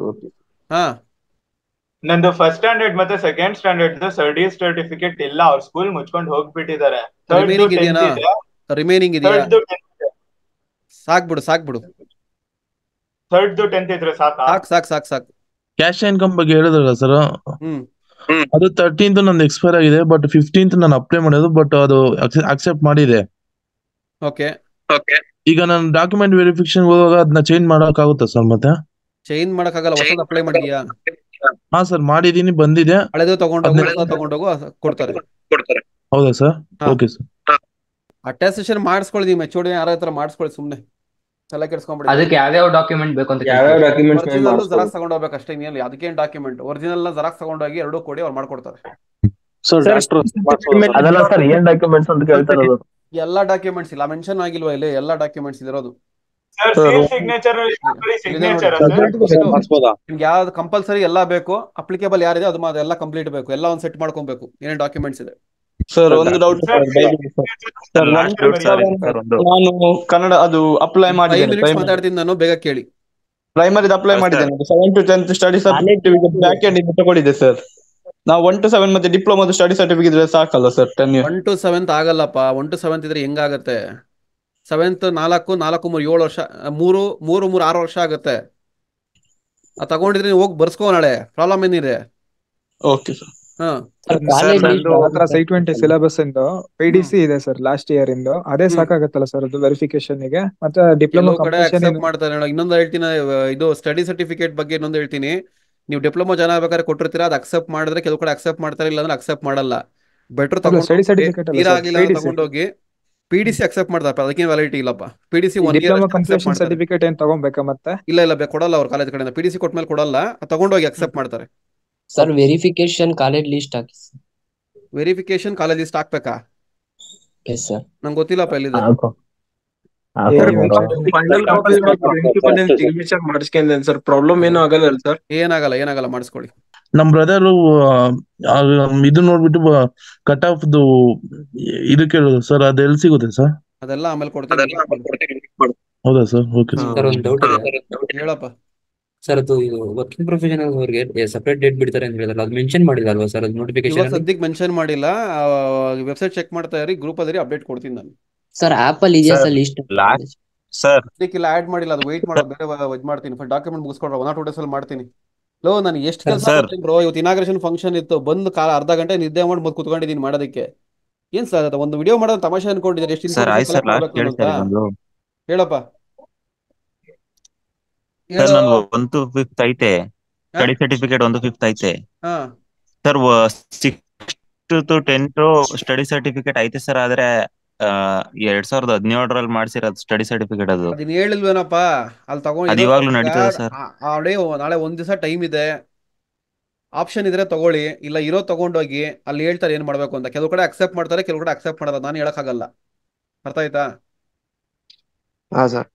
ನಂದು ಫಸ್ಟ್ ಸ್ಟ್ಯಾಂಡರ್ಡ್ ಮತ್ತೆ ಸೆಕೆಂಡ್ ಸ್ಟ್ಯಾಂಡರ್ಡ್ ಸ್ಟಡಿ ಸರ್ಟಿಫಿಕೇಟ್ ಇಲ್ಲ, ಅವ್ರ ಸ್ಕೂಲ್ ಮುಚ್ಕೊಂಡು ಹೋಗ್ಬಿಟ್ಟಿದ್ದಾರೆ. ರಿಮೈನಿಂಗ್ ಇದೆಯಾ? ಸಾಕ್ಬಿಡು 3rd to 10th ಇದ್ರೆ ಸಾಕು. ಕ್ಯಾಶ್ ಇನ್ಕಮ್ ಬಗ್ಗೆ ಹೇಳಿದ್ರಲ್ಲ ಸರ್, ಅದು 13th ನಂದು ಎಕ್ಸ್ಪೈರ್ ಆಗಿದೆ. ಬಟ್ 15th ನಾನು ಅಪ್ಲೈ ಮಾಡೋದು, ಬಟ್ ಅದು ಅಕ್ಸೆಪ್ಟ್ ಮಾಡಿದೆ. ಓಕೆ. ಈಗ ನಾನು ಡಾಕ್ಯುಮೆಂಟ್ ವೆರಿಫಿಕೇಶನ್ ಹೋಗುವಾಗ ಅದನ್ನ ಚೇಂಜ್ ಮಾಡಕ್ಕಾಗುತ್ತಾ ಸರ್? ಮತ್ತೆ ಚೇಂಜ್ ಮಾಡಕ್ಕಾಗಲ್ಲ, ಹೊಸದು ಅಪ್ಲೈ ಮಾಡಿದ್ಯಾ? ಹಾ ಸರ್ ಮಾಡಿದೀನಿ, ಬಂದಿದೆ. ಹಳೆದು ತಗೊಂಡೋಗು ಕೊಡ್ತಾರೆ. ಹೌದಾ ಸರ್? Okay sir. ಅಟೆಸ್ಟೇಷನ್ ಮಾಡಿಸ್ಕೊಳ್ಳಿ, ನೀವು HOD ಯಾರ ಹತ್ರ ಮಾಡಿಸ್ಕೊಳ್ಳಿ, ಸುಮ್ಮನೆ ತಲೆ ಕೆಡಿಸ್ಕೊಂಡ್ಬಿಡಿ. ಅದಕ್ಕೆ ಯಾವ್ಯಾವ ಡಾಕ್ಯುಮೆಂಟ್ ಬೇಕು ಅಂತ ಒರಿಜಿನಲ್ ಜೆರಾಕ್ಸ್ ತಗೊಂಡೋಗ್ಬೇಕು ಅಷ್ಟೇ, ಇನ್ನೇನು ಅದಕ್ಕೇನು ಡಾಕ್ಯುಮೆಂಟ್? ಒರಿಜಿನಲ್ ಜೆರಾಕ್ಸ್ ತಗೊಂಡೋಗಿ 2 ಕೊಡಿ, ಅವ್ರು ಮಾಡ್ಕೊಡ್ತಾರೆ. ಅದಲ್ಲ ಸರ್, ಏನ್ ಡಾಕ್ಯುಮೆಂಟ್ಸ್ ಅಂತ ಕೇಳ್ತಾ ಇರೋದು? ಎಲ್ಲಾ ಡಾಕ್ಯುಮೆಂಟ್ಸ್ ಇಲ್ಲ, ಮೆನ್ಷನ್ ಆಗಿಲ್ವಾ ಇಲ್ಲಿ? ಎಲ್ಲಾ ಡಾಕ್ಯುಮೆಂಟ್ಸ್ ಇರೋದು. ನಿಮ್ಗೆ ಯಾವ್ದು ಕಂಪಲ್ಸರಿ ಎಲ್ಲ ಬೇಕು, ಅಪ್ಲಿಕೇಬಲ್ ಯಾರಿದೆ ಅದು ಎಲ್ಲ ಕಂಪ್ಲೀಟ್ ಬೇಕು, ಎಲ್ಲ ಒಂದು ಸೆಟ್ ಮಾಡ್ಕೊಬೇಕು ಏನೇನು ಡಾಕ್ಯುಮೆಂಟ್ಸ್ ಇದೆ. ಸರ್ ಒಂದು ಡೌಟ್ ನಾನು ಕನ್ನಡ ಅದು ಅಪ್ಲೈ ಮಾಡಿದ್ದೇನೆ, ಮಾತಾಡ್ತೀನಿ ನಾನು, ಬೇಗ ಕೇಳಿ. ಪ್ರೈಮರಿ ಅಪ್ಲೈ ಮಾಡಿದ್ದೇನೆ, 7th to 10th study certificate back end ತಗೊಂಡಿದ್ದೆ ಸರ್. ನಾವು 1 to 7 ಮತ್ತೆ ಡಿಪ್ಲೊಮಾ ಸ್ಟಡಿ ಸರ್ಟಿಫಿಕೇಟ್ ಇದ್ರೆ ಸಾಕಲ್ಲ ಸರ್? 10 years 1 to 7 ಆಗಲ್ಲಪ್ಪ. 1 to 7 ಇದ್ರೆ ಹೆಂಗಾಗತ್ತೆ? 7th 4 3 7 ವರ್ಷ, 3 6 ವರ್ಷ ಆಗುತ್ತೆ. ತಗೊಂಡಿದ್ರೆ ನೀವು ಹೋಗಿ ಬರ್ಸ್ಕೋ, ನಾಳೆ ಪ್ರಾಬ್ಲಮ್ ಏನಿದೆ? Okay sir. I-20 ಸಿಲೆಬಸ್ ಇಂದು PDC ಇದೆ ಸರ್, ಲಾಸ್ಟ್ ಇಯರ್ ಇಂದು. ಅದೇ ಸಾಕಾಗತ್ತಲ್ಲ ಸರ್ ಅದು ವೆರಿಫಿಕೇಶನ್ ಗೆ? ಮತ್ತೆ ಡಿಪ್ಲೊಮಾ ಅಕ್ಸೆಪ್ಟ್ ಮಾಡ್ತಾರೆ. ಇನ್ನೊಂದು ಹೇಳ್ತೀನಿ, ಇದು ಸ್ಟಡಿ ಸರ್ಟಿಫಿಕೇಟ್ ಬಗ್ಗೆ ಇನ್ನೊಂದು ಹೇಳ್ತೀನಿ. ನೀವು ಡಿಪ್ಲೊಮಾ ಜನ ಬೇಕಾದ್ರೆ ಕೊಟ್ಟಿರ್ತೀರಾ, ಅದು ಅಕ್ಸೆಪ್ಟ್ ಮಾಡಿದ್ರೆ ಕೆಲವು ಕಡೆ ಅಕ್ಸೆಪ್ಟ್ ಮಾಡ್ತಾರೆ, ಇಲ್ಲ ಅಂದ್ರೆ ಅಕ್ಸೆಪ್ಟ್ ಮಾಡಲ್ಲ. ಬೆಟರ್ ತಗೊಂಡೋಗಿ PDC ಅಕ್ಸೆಪ್ಟ್ ಮಾಡ್ತಾರೆ, ಅದಕ್ಕೇನು ವ್ಯಾಲಿಡಿಟಿ ಇಲ್ಲಪ್ಪ. PDC 1 year ಕಂಪ್ಲೀಷನ್ ಸರ್ಟಿಫಿಕೇಟ್ ಏನ್ ತಗೊಂಬೇಕಾ? ಮತ್ತೆ ಇಲ್ಲ ಕೊಡಲ್ಲ, ಅವ್ರ ಕಾಲೇಜ್ ಕಡೆಯಿಂದ PDC ಕೊಟ್ಮೇಲೆ ಕೊಡಲ್ಲ, ತಗೊಂಡೋಗಿ ಅಕ್ಸೆಪ್ಟ್ ಮಾಡ್ತಾರೆ. ಸರ್ ವೆರಿಫಿಕೇಶನ್ ಕಾಲೇಜ್ ಲಿಸ್ಟ್ ಹಾಕಿ. ವೆರಿಫಿಕೇಶನ್ ಕಾಲೇಜ್ ಲಿಸ್ಟ್ ಹಾಕ್ಬೇಕಾ? Yes sir. ನಂಗೆ ಗೊತ್ತಿಲ್ಲಪ್ಪ ಎಲ್ಲಿದೆ. ಸರ್ ಪ್ರಾಬ್ಲಮ್ ಏನು ಆಗಲ್ಲ ಸರ್? ಏನಾಗಲ್ಲ ಮಾಡಿಸ್ಕೊಳ್ಳಿ. ನಮ್ ಬ್ರದರ್ ಇದು ನೋಡ್ಬಿಟ್ಟು ಕಟ್ ಆಫ್ ಇದು ಕೇಳೋದು ಸರ್, ಅದು ಎಲ್ಲಿ ಸಿಗುತ್ತೆ ಸರ್? ಅದೆಲ್ಲ ಆಮೇಲೆ ಕೊಡ್ತೀನಿ. ಹೌದಾ ಸರ್? Okay sir. ಒಂದು ಡೌಟ್ ಇದೆ. ಹೇಳಪ್ಪ ಸರ್. ಅದು ಇದು ವರ್ಕಿಂಗ್ ಪ್ರೊಫೆಷನಲ್ ಅವರಿಗೆ ಸಪರೇಟ್ ಡೇಟ್ ಬಿಡ್ತಾರೆ ಅಂತ ಹೇಳಿದ್ರಲ್ಲ, ಅದು ಮೆನ್ಷನ್ ಮಾಡಿಲ್ಲ ಅಲ್ವಾ ಸರ್? ಅದು ನೋಟಿಫಿಕೇಶನ್ ಸದ್ಯಕ್ಕೆ ಮೆನ್ಷನ್ ಮಾಡಿಲ್ಲ. ವೆಬ್ಸೈಟ್ ಚೆಕ್ ಮಾಡ್ತಾ ಇರಿ, ಗ್ರೂಪ್ ಅದ್ರಿ ಅಪ್ಡೇಟ್ ಕೊಡ್ತೀನಿ ನಾನು. ಸರ್ ಆಪ್ ಅಲ್ಲಿ ಇದೆಯಾ ಸರ್ ಲಿಸ್ಟ್? ಸರ್ ಇಲ್ಲ ಆಡ್ ಮಾಡಿಲ್ಲ, ಅದು ವೇಟ್ ಮಾಡೋ, ಬೇರೆ ಇದು ಮಾಡ್ತೀನಿ. ಡಾಕ್ಯುಮೆಂಟ್ ಮುಗಿಸ್ಕೊಂಡ್ರೆ 1 or 2 days ಅಲ್ಲಿ ಮಾಡ್ತೀನಿ. ನಾನು ಎಷ್ಟು ಕೆಲಸ ಮಾಡ್ತೀನಿ ಬ್ರೋ. ಇವತ್ತು ಇನಾಗ್ರೇಷನ್ ಫಂಕ್ಷನ್ ಇತ್ತು, ಬಂದು ಅರ್ಧ ಗಂಟೆ ನಿದ್ದೆ ಮಾಡಿ ಮತ್ತೆ ಕುತ್ಕೊಂಡಿದ್ದೀನಿ ಮಾಡೋದಕ್ಕೆ. ಏನ್ ಸರ್ ಒಂದು ವಿಡಿಯೋ ಮಾಡೋದು ತಮಾಷೆ ಅನ್ಕೊಂಡಿದ್ದೀರಿ? ಎಷ್ಟು ಹೇಳಪ್ಪ. ಸರ್ ನಂದು 1 to 5th ಐತೆ, ಸ್ಟಡಿ ಸರ್ಟಿಫಿಕೇಟ್ 1 to 5th ಐತೆ sir. 6th to 10th study certificate ಐತೆ ಸರ್, ಆದ್ರೆ 2017 ಮಾಡ್ಸಿರೋದು ಸ್ಟಡಿ ಸರ್ಟಿಫಿಕೇಟ್. ಅದು ಹೇಳಿಲ್ವೇನಪ್ಪ ಅಲ್ಲಿ ತಗೊಂಡು? ಇವಾಗ್ಲೂ ನಡೀತದೆ ಸರ್. ನಾಳೆ 1 ದಿವಸ ಟೈಮ್ ಇದೆ, ಆಪ್ಷನ್ ಇದ್ರೆ ತಗೊಳ್ಳಿ, ಇಲ್ಲ ಇರೋ ತಗೊಂಡೋಗಿ ಅಲ್ಲಿ ಹೇಳ್ತಾರೆ ಏನ್ ಮಾಡ್ಬೇಕು ಅಂತ. ಕೆಲವು ಕಡೆ ಅಕ್ಸೆಪ್ಟ್ ಮಾಡ್ತಾರೆ, ಕೆಲವು ಕಡೆ ಅಕ್ಸೆಪ್ಟ್ ಮಾಡಲ್ಲ. ನಾನು ಹೇಳಕ್ಕಾಗಲ್ಲ, ಅರ್ಥ ಆಯ್ತಾ? ಹಾ ಸರ್.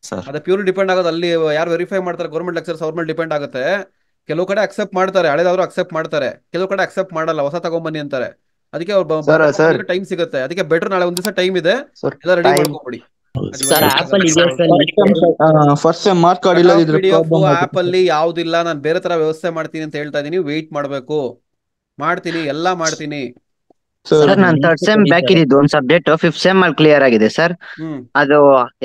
ಸರ್ ಅದೇ ಪ್ಯೂರ್ ಡಿಪೆಂಡ್ ಆಗೋದು ಅಲ್ಲಿ ಯಾರು ವೆರಿಫೈ ಮಾಡ್ತಾರೆ ಗೌರ್ಮೆಂಟ್ ಲೆಕ್ಚರ್ಸ್ ಅವ್ರ ಮೇಲೆ ಡಿಪೆಂಡ್ ಆಗುತ್ತೆ. ಕೆಲವು ಕಡೆ ಅಕ್ಸೆಪ್ಟ್ ಮಾಡ್ತಾರೆ, ಹಳೇದಾದ್ರು ಅಕ್ಸೆಪ್ಟ್ ಮಾಡ್ತಾರೆ, ಕೆಲವು ಕಡೆ ಅಕ್ಸೆಪ್ಟ್ ಮಾಡಲ್ಲ, ಹೊಸ ತಗೊಂಬನ್ನಿ ಅಂತಾರೆ. ಅದಕ್ಕೆ ಅವ್ರು ಟೈಮ್ ಸಿಗುತ್ತೆ. ಅದಕ್ಕೆ ಬೆಟರ್ ನಾಳೆ ಒಂದ್ ದಿವಸ ಟೈಮ್ ಇದೆ, ಎಲ್ಲ ರೆಡಿ ಮಾಡ್ಕೊಂಬಿಡಿ. ಫಸ್ಟ್ ಮಾರ್ಕ್ ಕಾರ್ಡ್ ಇಲ್ಲದಿದ್ರೆ ಆಪ್ ಅಲ್ಲಿ ಯಾವ್ದಿಲ್ಲ, ನಾನು ಬೇರೆ ತರ ವ್ಯವಸ್ಥೆ ಮಾಡ್ತೀನಿ ಅಂತ ಹೇಳ್ತಾ ಇದೀನಿ. ವೆಯ್ಟ್ ಮಾಡ್ಬೇಕು, ಮಾಡ್ತೀನಿ, ಎಲ್ಲಾ ಮಾಡ್ತೀನಿ. ಸರ್ ನಾನು ಥರ್ಡ್ ಸೆಮ್ ಬ್ಯಾಕ್ ಇದ್ದಿದ್ದು ಒಂದು ಸಬ್ಜೆಕ್ಟ್ 5th ಸೆಮ್ ಅಲ್ಲಿ ಕ್ಲಿಯರ್ ಆಗಿದೆ ಸರ್. ಅದು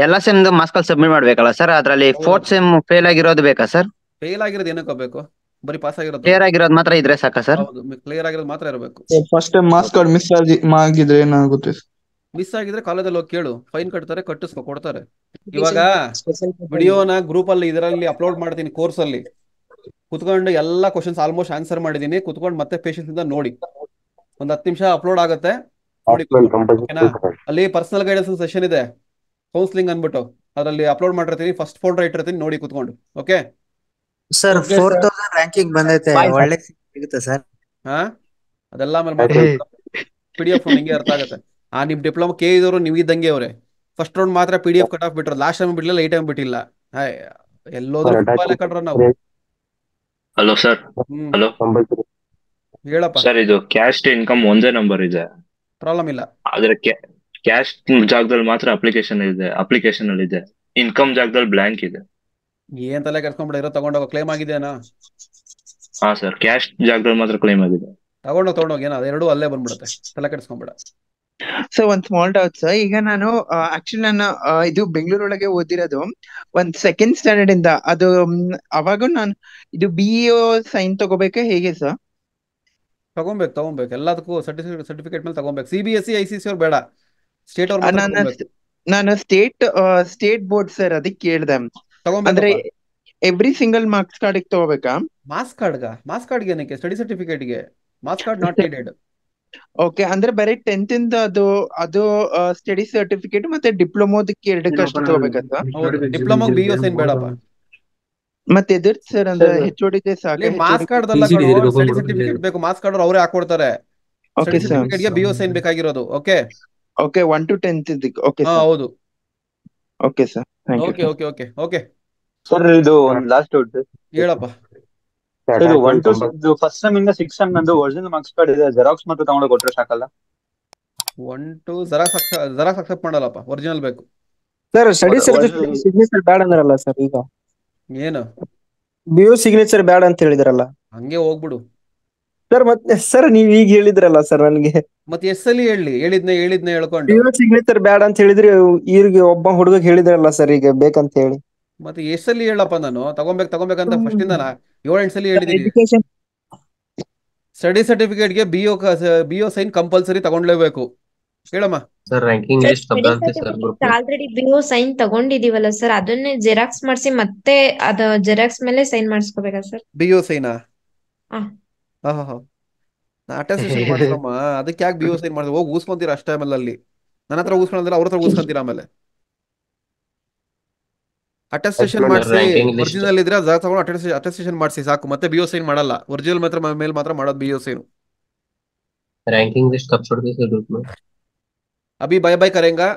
ಎಲ್ಲಾ ಸೆಮ್ ಮಾರ್ಕ್ಸ್ ಕಾರ್ಡ್ ಸಬ್ಮಿಟ್ ಮಾಡ್ಬೇಕಲ್ಲ ಸರ್, ಅದ್ರಲ್ಲಿ 4th ಸೆಮ್ ಫೇಲ್ ಆಗಿರೋದು ಬೇಕಾ ಸರ್? ಫೇಲ್ ಆಗಿರೋದು ಏನಕ್ಕೆ ಬೇಕು, ಬರೀ ಪಾಸ್ ಆಗಿರೋದು. ಕ್ಲಿಯರ್ ಆಗಿರೋದು ಮಾತ್ರ ಇದ್ರೆ ಸಾಕಾ ಸರ್? ಹೌದು, ಕ್ಲಿಯರ್ ಆಗಿರೋದು ಮಾತ್ರ ಇರಬೇಕು. ಫಸ್ಟ್ ಮಾರ್ಕ್ಸ್ ಕಾರ್ಡ್ ಮಿಸ್ ಆಗಿದ್ರೆ ಏನಾಗುತ್ತೆ? ಮಿಸ್ ಆಗಿದ್ರೆ ಕಾಲೇಜಲ್ಲಿ ಹೋಗಿ ಕೇಳು, ಫೈನ್ ಕಟ್ತಾರೆ, ಕಟ್ಟಿಸ್ಕೊ ಕೊಡ್ತಾರೆ. ಇವಾಗ ವಿಡಿಯೋನ ಗ್ರೂಪ್ ಅಲ್ಲಿ ಇದರಲ್ಲಿ ಅಪ್ಲೋಡ್ ಮಾಡ್ತೀನಿ, ಕೋರ್ಸ್ ಅಲ್ಲಿ ಕುತ್ಕೊಂಡು ಎಲ್ಲಾ ಕ್ವಶನ್ಸ್ ಆಲ್ಮೋಸ್ಟ್ ಆನ್ಸರ್ ಮಾಡಿದೀನಿ. ಕುತ್ಕೊಂಡು ಮತ್ತೆ ಪೇಷನ್ಸ್ ಇಂದ ನೋಡಿ, ಒಂದ್ 10 ನಿಮಿಷ ಅಪ್ಲೋಡ್ ಆಗುತ್ತೆ ನೋಡಿ. ಓಕೆನಾ? ಅಲ್ಲಿ ಪರ್ಸನಲ್ ಗೈಡೆನ್ಸ್ ಸೆಷನ್ ಇದೆ, ಕೌನ್ಸಿಲಿಂಗ್ ಅನ್ಬಿಟ್ಟು ಅದ್ರಲ್ಲಿ ಅಪ್ಲೋಡ್ ಮಾಡಿರ್ತೀನಿ. ಫಸ್ಟ್ ಫೋಲ್ಡರ್ ಇಟ್ಟಿರ್ತೀನಿ, ನೋಡಿ ಕುತ್ಕೊಂಡು. ಓಕೆ ಸರ್ 4000 ರ್ಯಾಂಕಿಂಗ್ ಬಂದೈತೆ, ಒಳ್ಳೆ ಸಿಗುತ್ತೆ ಸರ್. ಹಾ, ಅದೆಲ್ಲ ಆಮೇಲೆ PDF ನಿಂಗೆ ಅರ್ಥ ಆಗುತ್ತೆ. ನಿಮ್ ಡಿಪ್ಲೊಮಾ ಕೆ ಇದ್ದವರು ನೀವು ಇದ್ದಂಗೆ ಅವ್ರೆ. ಫಸ್ಟ್ ರೌಂಡ್ ಮಾತ್ರ PDF ಕಟ್ ಆಫ್ ಬಿಟ್ರು, ಲಾಸ್ಟ್ ಟೈಮ್ ಬಿಡ್ಲಿಲ್ಲ, ಈ ಟೈಮ್ ಬಿಟ್ಟಿಲ್ಲ. ಎಲ್ಲೋದ್ರು ಫುಟ್ಬಾಲ್ ಕಟ್ರ ನಾವು. Hello sir. ಹಲೋ ಹೇಳಪ್ಪ ಸರ್, ಇದು ಕ್ಯಾಸ್ಟ್ ಇನ್ಕಮ್ ಒಂದೇ ನಂಬರ್ ಇದೆ, ಪ್ರಾಬ್ಲಮ್ ಇಲ್ಲ. ಆದ್ರೆ ಕ್ಯಾಸ್ಟ್ ಜಾಗದಲ್ಲಿ ಮಾತ್ರ ಅಪ್ಲಿಕೇಶನ್ ಅಲ್ಲಿ ಇದೆ, ಇನ್ಕಮ್ ಜಾಗದಲ್ಲಿ ಬ್ಲಾಂಕ್ ಇದೆ. ಏನ್ ತಲೆ ಕೆಡ್ಸ್ಕೊಂಡ್ಬಿಡ, ಇರೋ ತಗೊಂಡೋಗ. ಕ್ಲೇಮ್ ಆಗಿದೆನಾ? ಹಾ ಸರ್, ಕ್ಯಾಸ್ಟ್ ಜಾಗದಲ್ಲಿ ಮಾತ್ರ ಕ್ಲೇಮ್ ಆಗಿದೆ. ತಗೊಂಡೋಗಿ ಏನ ಅದೆರಡು ಅಲ್ಲೇ ಬಂದ್ಬಿಡುತ್ತೆ, ತಲೆ ಕೆಡ್ಸ್ಕೊಂಡ್ಬಿಡ. ಸೊ ಒಂದ್ ಸ್ಮಾಲ್ ಡೌಟ್ ಸರ್. ಈಗ ನಾನು ಆಕ್ಚುಲಿ ನಾನು ಇದು ಬೆಂಗಳೂರೊಳಗೆ ಓದಿರೋದು ಒಂದ್ 2nd ಸ್ಟ್ಯಾಂಡರ್ಡ್ ಇಂದ. ಅದು ಅವಾಗ ನಾನು ಇದು BEO ಸೈನ್ ತಗೋಬೇಕಾ ಹೇಗೆ ಸರ್? ತಗೊಬೇಕು ಎಲ್ಲದಕ್ಕೂ ಸರ್ಟಿಫಿಕೇಟ್ ಮೇಲೆ ತಗೊಬೇಕು. CBSE ICC ಅವ್ರು ಬೇಡ, ಸ್ಟೇಟ್ ಅವ್ರು. ನಾನು ಸ್ಟೇಟ್ ಬೋರ್ಡ್ ಸರ್, ಅದಕ್ಕೆ ಕೇಳ್ದೆ. ಅಂದ್ರೆ ಎವ್ರಿ ಸಿಂಗಲ್ ಮಾರ್ಕ್ಸ್ ಕಾರ್ಡ್ ತಗೋಬೇಕಾ? ಮಾರ್ಕ್ಸ್ ಕಾರ್ಡ್ಗೆ ಏನಕ್ಕೆ? ಸ್ಟಡಿ ಸರ್ಟಿಫಿಕೇಟ್ಗೆ marks card not needed. Okay, ಅಂದ್ರೆ ಬರೀ 10th ಇಂದ ಅದು ಸ್ಟಡಿ ಸರ್ಟಿಫಿಕೇಟ್ ಮತ್ತೆ ಡಿಪ್ಲೊಮೋದಕ್ಕೆ ಎರಡಕ್ಕೆ ಅಷ್ಟು ತಗೋಬೇಕಂತ? ಡಿಪ್ಲೊಮಾ BEO ಸೈನ್ ಬೇಡಪ್ಪ. ಮತ್ತೆ ಎದುರ್ ಸರ್ ಅಂದ್ರೆ HOD ಸಾಕು. ಮಾರ್ಕ್ಸ್ ಕಾರ್ಡ್ ಸ್ಟಡಿ ಸರ್ಟಿಫಿಕೇಟ್ ಬೇಕು, ಮಾರ್ಕ್ಸ್ ಕಾರ್ಡ್ ಅವರೇ ಹಾಕೊಡ್ತಾರೆ. ಸ್ಟಡಿ ಸರ್ಟಿಫಿಕೇಟ್ ಗೆ BEO ಸೈನ್ ಬೇಕಾಗಿರೋದು. ಓಕೆ 1 to 10th ಇದಕ್ಕೆ. ಓಕೆ ಹೌದು. Okay sir, thank you. Okay sir, ಇದು ಒಂದು ಲಾಸ್ಟ್ ಡೌಟ್. ಹೇಳಪ್ಪ. ಇದು 1 to ಫಸ್ಟ್ ಸೆಮ್ ಇಂದ 6th ಸೆಮ್ ನಂದು ಒರಿಜಿನಲ್ ಮಾರ್ಕ್ಸ್ ಕಾರ್ಡ್ ಇದೆ, ಜೆರಾಕ್ಸ್ ಮಾತ್ರ ತಗೊಂಡು ಕೊಟ್ರೆ ಸಾಕಲ್ಲ? 1 to ಜೆರಾಕ್ಸ್ ಅಕ್ಸೆಪ್ಟ್ ಮಾಡಲ್ಲಪ್ಪ, ಒರಿಜಿನಲ್ ಬೇಕು. ಸರ್ ಸ್ಟಡಿ ಸರ್ಟಿಫಿಕೇಟ್ ಸಿಗ್ನೇಚರ್ ಬ್ಯಾಡ ಅಂದ್ರಲ್ಲ ಸರ್, ಈಗ ಏನು BEO ಸಿಗ್ನೇಚರ್ ಬ್ಯಾಡ ಅಂತ ಹೇಳಿದ್ರಲ್ಲ, ಹಂಗೆ ಹೋಗ್ಬಿಡು ಸರ್. ಮತ್ತೆ ಸರ್ ನೀವ್ ಈಗ ಹೇಳಿದ್ರಲ್ಲ ಸರ್ ನನಗೆ, ಮತ್ತೆ ಎಸ್ಸಲ್ಲಿ ಹೇಳಿದ್ನೆ ಹೇಳ್ಕೊಂಡು BEO ಸಿಗ್ನೇಚರ್ ಬ್ಯಾಡ ಅಂತ ಹೇಳಿದ್ರಿ. ಇವ್ರಿಗೆ ಒಬ್ಬ ಹುಡುಗ ಹೇಳಿದ್ರಲ್ಲ ಸರ್ ಈಗ ಬೇಕಂತ ಹೇಳಿ. ಮತ್ತೆ ಎಸ್ಸಲ್ಲಿ ಹೇಳಪ್ಪ, ನಾನು ತಗೊಬೇಕಂತ ಫಸ್ಟ್ ಇಂದ 7-8 ಸಲ ಹೇಳಿದೀನಿ. ಸ್ಟಡಿ ಸರ್ಟಿಫಿಕೇಟ್ ಗೆ BEO ಸೈನ್ ಕಂಪಲ್ಸರಿ ತಗೊಂಡ್ಲೇಬೇಕು. ಹೇಳಮ್ಮ. Sir ranking list already BEO sign ತಗೊಂಡಿದೀವಲ್ಲ ಸರ್, ಅದನ್ನೇ ಜೆರಾಕ್ಸ್ ಮಾಡಿಸಿ ಮತ್ತೆ ಅದ ಜೆರಾಕ್ಸ್ ಮೇಲೆ ಸೈನ್ ಮಾಡಿಸ್ಕೋಬೇಕಾ ಸರ್? BEO ಸೈನಾ? ಅಟೆಸ್ಟೇಷನ್ ಮಾಡ್ಸಮ್ಮ, ಅದಕ್ಕೆ ಯಾಕೆ BEO ಸೈನ್ ಮಾಡ್ತೀವಿ? ಹೋಗಿ ಊಸ್ಕೊಂತೀರಾ ಅಷ್ಟೇ. ಆಮೇಲೆ ಅಲ್ಲಿ ನನ್ನ ಹತ್ರ ಊಸ್ಕೊಂಡ್ರೆ ಅವ್ರ ಹತ್ರ ಊಸ್ಕೊಂತೀರಾ. ಆಮೇಲೆ ಅಟೆಸ್ಟೇಷನ್ ಮಾಡಿಸಿ, ಒರಿಜಿನಲ್ ಇದ್ರೆ ಅದ ತಗೊಂಡು ಅಟೆಸ್ಟೇಷನ್ ಮಾಡಿಸಿ ಸಾಕು. ಮತ್ತೆ BEO ಸೈನ್ ಮಾಡಲ್ಲ, ಒರಿಜಿನಲ್ ಮೇಲೆ ಮಾತ್ರ ಮಾಡೋದು BEO ಸೈನ್. रैंकिंग लिस्ट कब छोड़ दी सर ग्रुप में? अभी बाय बाय करेगा,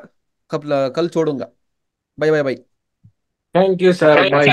कल छोड़ूंगा. Bye bye bye. Thank you sir, bye.